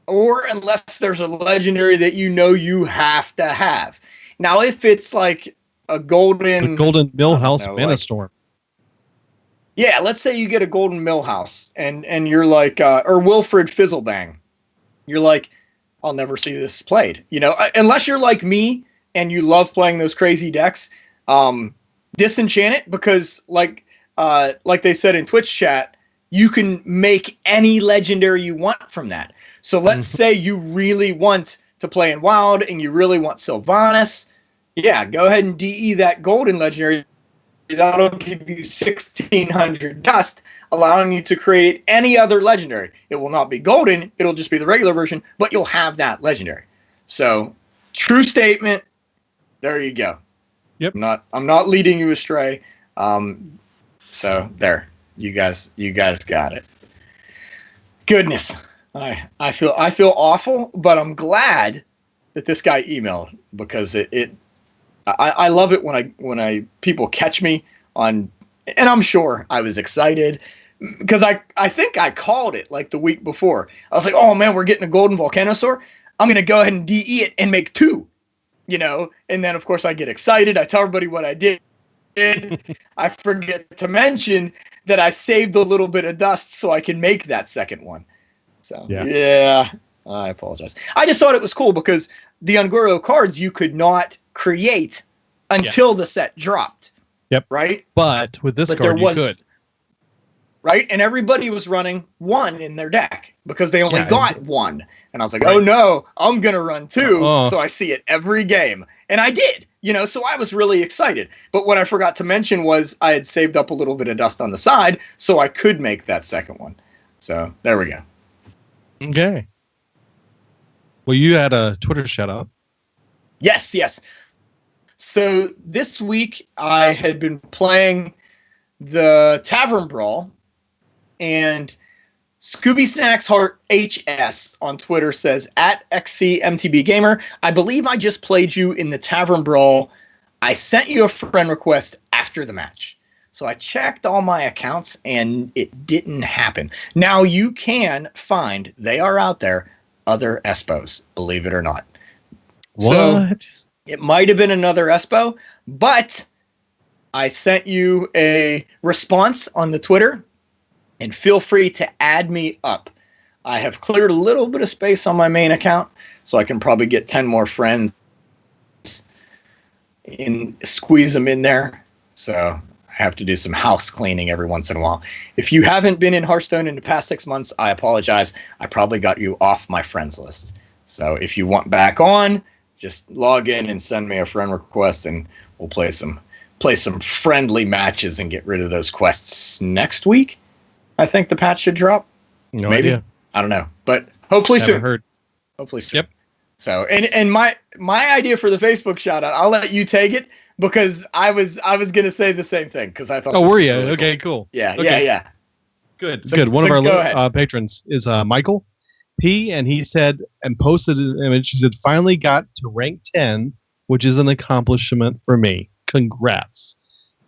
Speaker 2: Or unless there's a legendary that you know you have to have. Now, if it's like a golden
Speaker 1: Millhouse Manastorm.
Speaker 2: Yeah, let's say you get a golden Millhouse and you're like, or Wilfred Fizzlebang. You're like, I'll never see this played. You know, unless you're like me and you love playing those crazy decks, disenchant it because like they said in Twitch chat, you can make any legendary you want from that. So let's say you really want to play in Wild and you really want Sylvanas. Yeah, go ahead and DE that golden legendary. That'll give you 1,600 dust, allowing you to create any other legendary. It will not be golden. It'll just be the regular version, but you'll have that legendary. So, true statement. There you go.
Speaker 1: Yep.
Speaker 2: I'm not leading you astray. So there, you guys got it. Goodness, I feel awful, but I'm glad that this guy emailed because I love it when people catch me on, and I'm sure I was excited because I think I called it like the week before. I was like, oh man, we're getting a golden Volcanosaur. I'm going to go ahead and DE it and make 2, you know? And then of course I get excited. I tell everybody what I did. I forget to mention that I saved a little bit of dust so I can make that second one. So yeah, I apologize. I just thought it was cool because the Ungoro cards you could not create until the set dropped.
Speaker 1: Yep.
Speaker 2: Right?
Speaker 1: But with this card, you could.
Speaker 2: Right? And everybody was running 1 in their deck because they only got 1. And I was like, oh no, I'm going to run 2 so I see it every game. And I did, you know, so I was really excited. But what I forgot to mention was I had saved up a little bit of dust on the side so I could make that second one. So there we go.
Speaker 1: Okay. Well, you had a Twitter shout out.
Speaker 2: Yes. So this week I had been playing the Tavern Brawl, and Scooby Snacks Heart HS on Twitter says, @XCMTBGamer, I believe I just played you in the Tavern Brawl. I sent you a friend request after the match. So I checked all my accounts and it didn't happen. Now you can find, they are out there, other Espos, believe it or not.
Speaker 1: What?
Speaker 2: So it might have been another Espo, but I sent you a response on the Twitter, and feel free to add me up. I have cleared a little bit of space on my main account, so I can probably get 10 more friends and squeeze them in there. So I have to do some house cleaning every once in a while. If you haven't been in Hearthstone in the past 6 months, I apologize. I probably got you off my friends list. So if you want back on, just log in and send me a friend request, and we'll play some friendly matches and get rid of those quests next week. I think the patch should drop.
Speaker 1: No
Speaker 2: Maybe.
Speaker 1: idea.
Speaker 2: I don't know, but hopefully
Speaker 1: Never
Speaker 2: soon.
Speaker 1: heard.
Speaker 2: Hopefully soon.
Speaker 1: Yep.
Speaker 2: So, and my idea for the Facebook shout out, I'll let you take it because I was gonna say the same thing because I thought.
Speaker 1: Oh, were you?
Speaker 2: Really
Speaker 1: okay,
Speaker 2: cool.
Speaker 1: cool.
Speaker 2: Yeah,
Speaker 1: Okay.
Speaker 2: yeah.
Speaker 1: Good,
Speaker 2: So-
Speaker 1: good. One
Speaker 2: so
Speaker 1: of
Speaker 2: go
Speaker 1: our
Speaker 2: ahead.
Speaker 1: patrons is Michael P, and he said and posted an image. He said, "Finally got to rank 10, which is an accomplishment for me. Congrats!"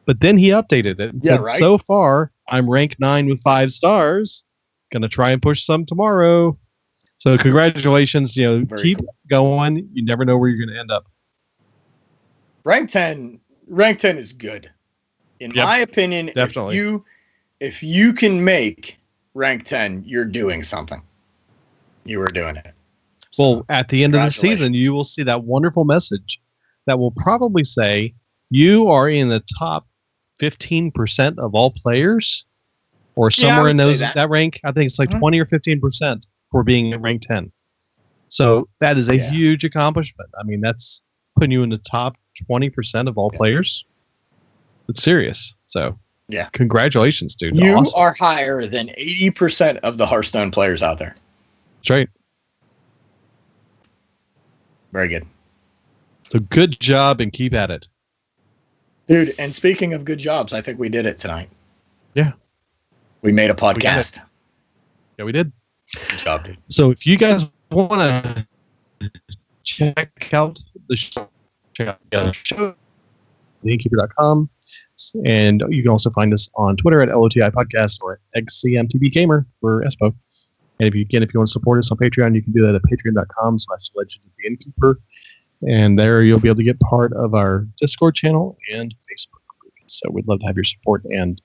Speaker 1: But then he updated it and said,
Speaker 2: right.
Speaker 1: "So far, I'm rank 9 with 5 stars. Gonna try and push some tomorrow." So congratulations. You know,
Speaker 2: Very
Speaker 1: keep
Speaker 2: cool.
Speaker 1: going. You never know where you're gonna end up.
Speaker 2: Rank 10 is good. In
Speaker 1: Yep,
Speaker 2: my opinion,
Speaker 1: definitely.
Speaker 2: if you can make rank 10, you're doing something. You were doing it.
Speaker 1: Well, at the end of the season, you will see that wonderful message that will probably say you are in the top 15% of all players, or somewhere in that rank. I think it's like 20 or 15% for being at rank 10. So that is a huge accomplishment. I mean, that's putting you in the top 20% of all players. It's serious. So congratulations, dude.
Speaker 2: You are higher than 80% of the Hearthstone players out there.
Speaker 1: That's right.
Speaker 2: Very good.
Speaker 1: So good job and keep at it.
Speaker 2: Dude, and speaking of good jobs, I think we did it tonight.
Speaker 1: Yeah.
Speaker 2: We made a podcast.
Speaker 1: Yeah, we did.
Speaker 2: Good job, dude.
Speaker 1: So if you guys want to check out the show, check out the other show, theinkeeper.com. And you can also find us on Twitter at LOTI Podcast or at XCMTV Gamer for Espo. And if you want to support us on Patreon, you can do that at patreon.com/Legend of the Innkeeper. And there you'll be able to get part of our Discord channel and Facebook group. So we'd love to have your support and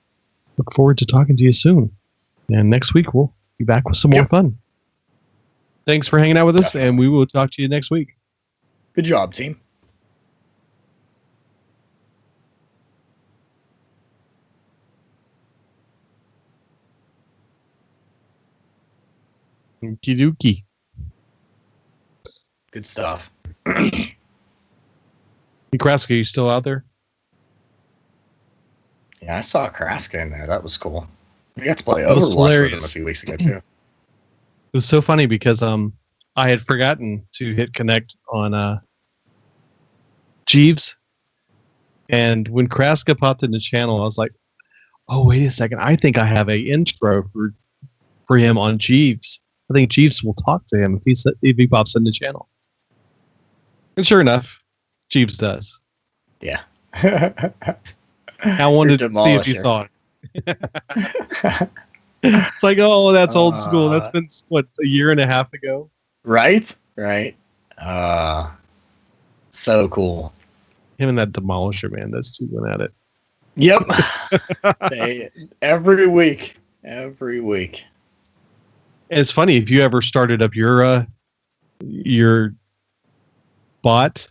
Speaker 1: look forward to talking to you soon. And next week we'll be back with some more fun. Thanks for hanging out with us, and we will talk to you next week.
Speaker 2: Good job, team.
Speaker 1: Okie dokie.
Speaker 2: Good stuff.
Speaker 1: Hey, Kraska, you still out there?
Speaker 2: Yeah, I saw Kraska in there. That was cool. We got to play Overwatch with him a few weeks ago, too.
Speaker 1: It was so funny because I had forgotten to hit connect on Jeeves. And when Kraska popped in the channel, I was like, oh, wait a second. I think I have an intro for him on Jeeves. I think Jeeves will talk to him if he pops in the channel. And sure enough, Jeeves does.
Speaker 2: Yeah.
Speaker 1: I wanted to see if you saw it. It's like, oh, that's old school. That's been, what, a year and a half ago?
Speaker 2: Right? So cool.
Speaker 1: Him and that Demolisher, man. Those two went at it.
Speaker 2: Yep. Every week.
Speaker 1: And it's funny, if you ever started up your bot,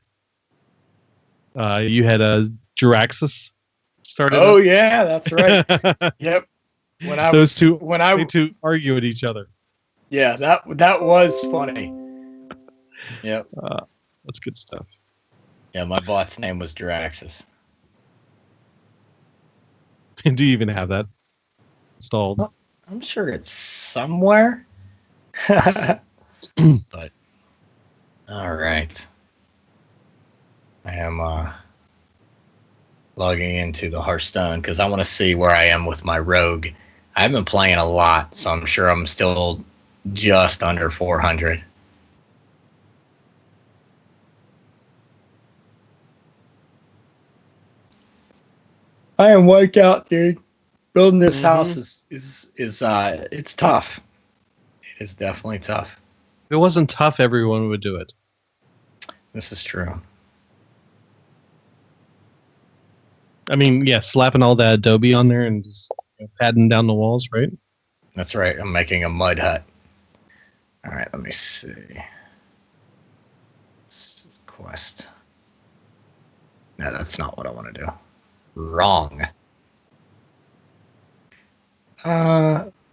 Speaker 1: you had a Jiraxis started.
Speaker 2: Oh up. Yeah, that's right. Yep. They
Speaker 1: two argue at each other.
Speaker 2: Yeah, that was funny. Yep.
Speaker 1: That's good stuff.
Speaker 2: Yeah, my bot's name was Jiraxis.
Speaker 1: Do you even have that installed?
Speaker 2: Well, I'm sure it's somewhere. But all right. I am logging into the Hearthstone because I want to see where I am with my rogue. I've been playing a lot, so I'm sure I'm still just under 400. I am wiped out, dude. Building this house is it's tough. It's definitely tough.
Speaker 1: If it wasn't tough, everyone would do it.
Speaker 2: This is true.
Speaker 1: I mean, yeah, slapping all that Adobe on there and just padding down the walls, right?
Speaker 2: That's right. I'm making a mud hut. All right, let me see. Quest. No, that's not what I want to do. Wrong.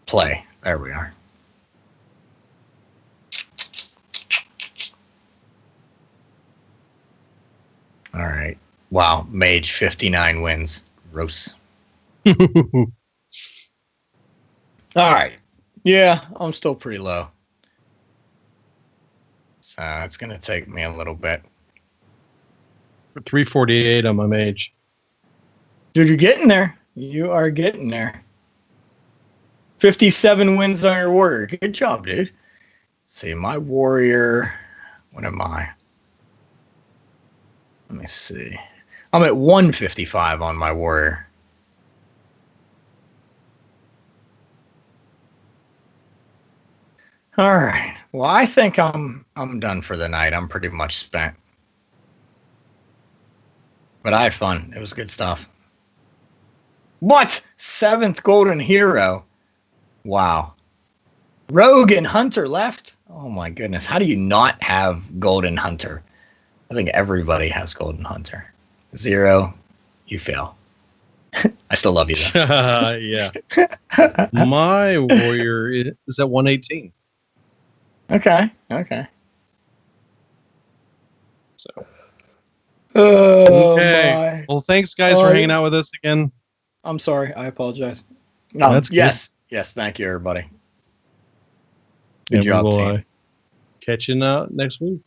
Speaker 2: Play. There we are. All right. Wow. Mage 59 wins. Gross. All right. Yeah, I'm still pretty low. So it's going to take me a little bit.
Speaker 1: 348 on my mage.
Speaker 2: Dude, you're getting there. You are getting there. 57 wins on your warrior. Good job, dude. Let's see, my warrior. What am I? Let me see. I'm at 155 on my warrior. All right. Well, I think I'm done for the night. I'm pretty much spent. But I had fun. It was good stuff. What? 7th golden hero. Wow. Rogue and Hunter left? Oh my goodness. How do you not have Golden Hunter? I think everybody has Golden Hunter. 0, you fail. I still love you though.
Speaker 1: Yeah. My warrior is at 118.
Speaker 2: Okay.
Speaker 1: So
Speaker 2: Oh
Speaker 1: okay. Well, thanks guys for hanging out with us again.
Speaker 2: I'm sorry. I apologize.
Speaker 1: That's good.
Speaker 2: Yes. Thank you, everybody. Good
Speaker 1: And
Speaker 2: job,
Speaker 1: we will
Speaker 2: team.
Speaker 1: catch you next week.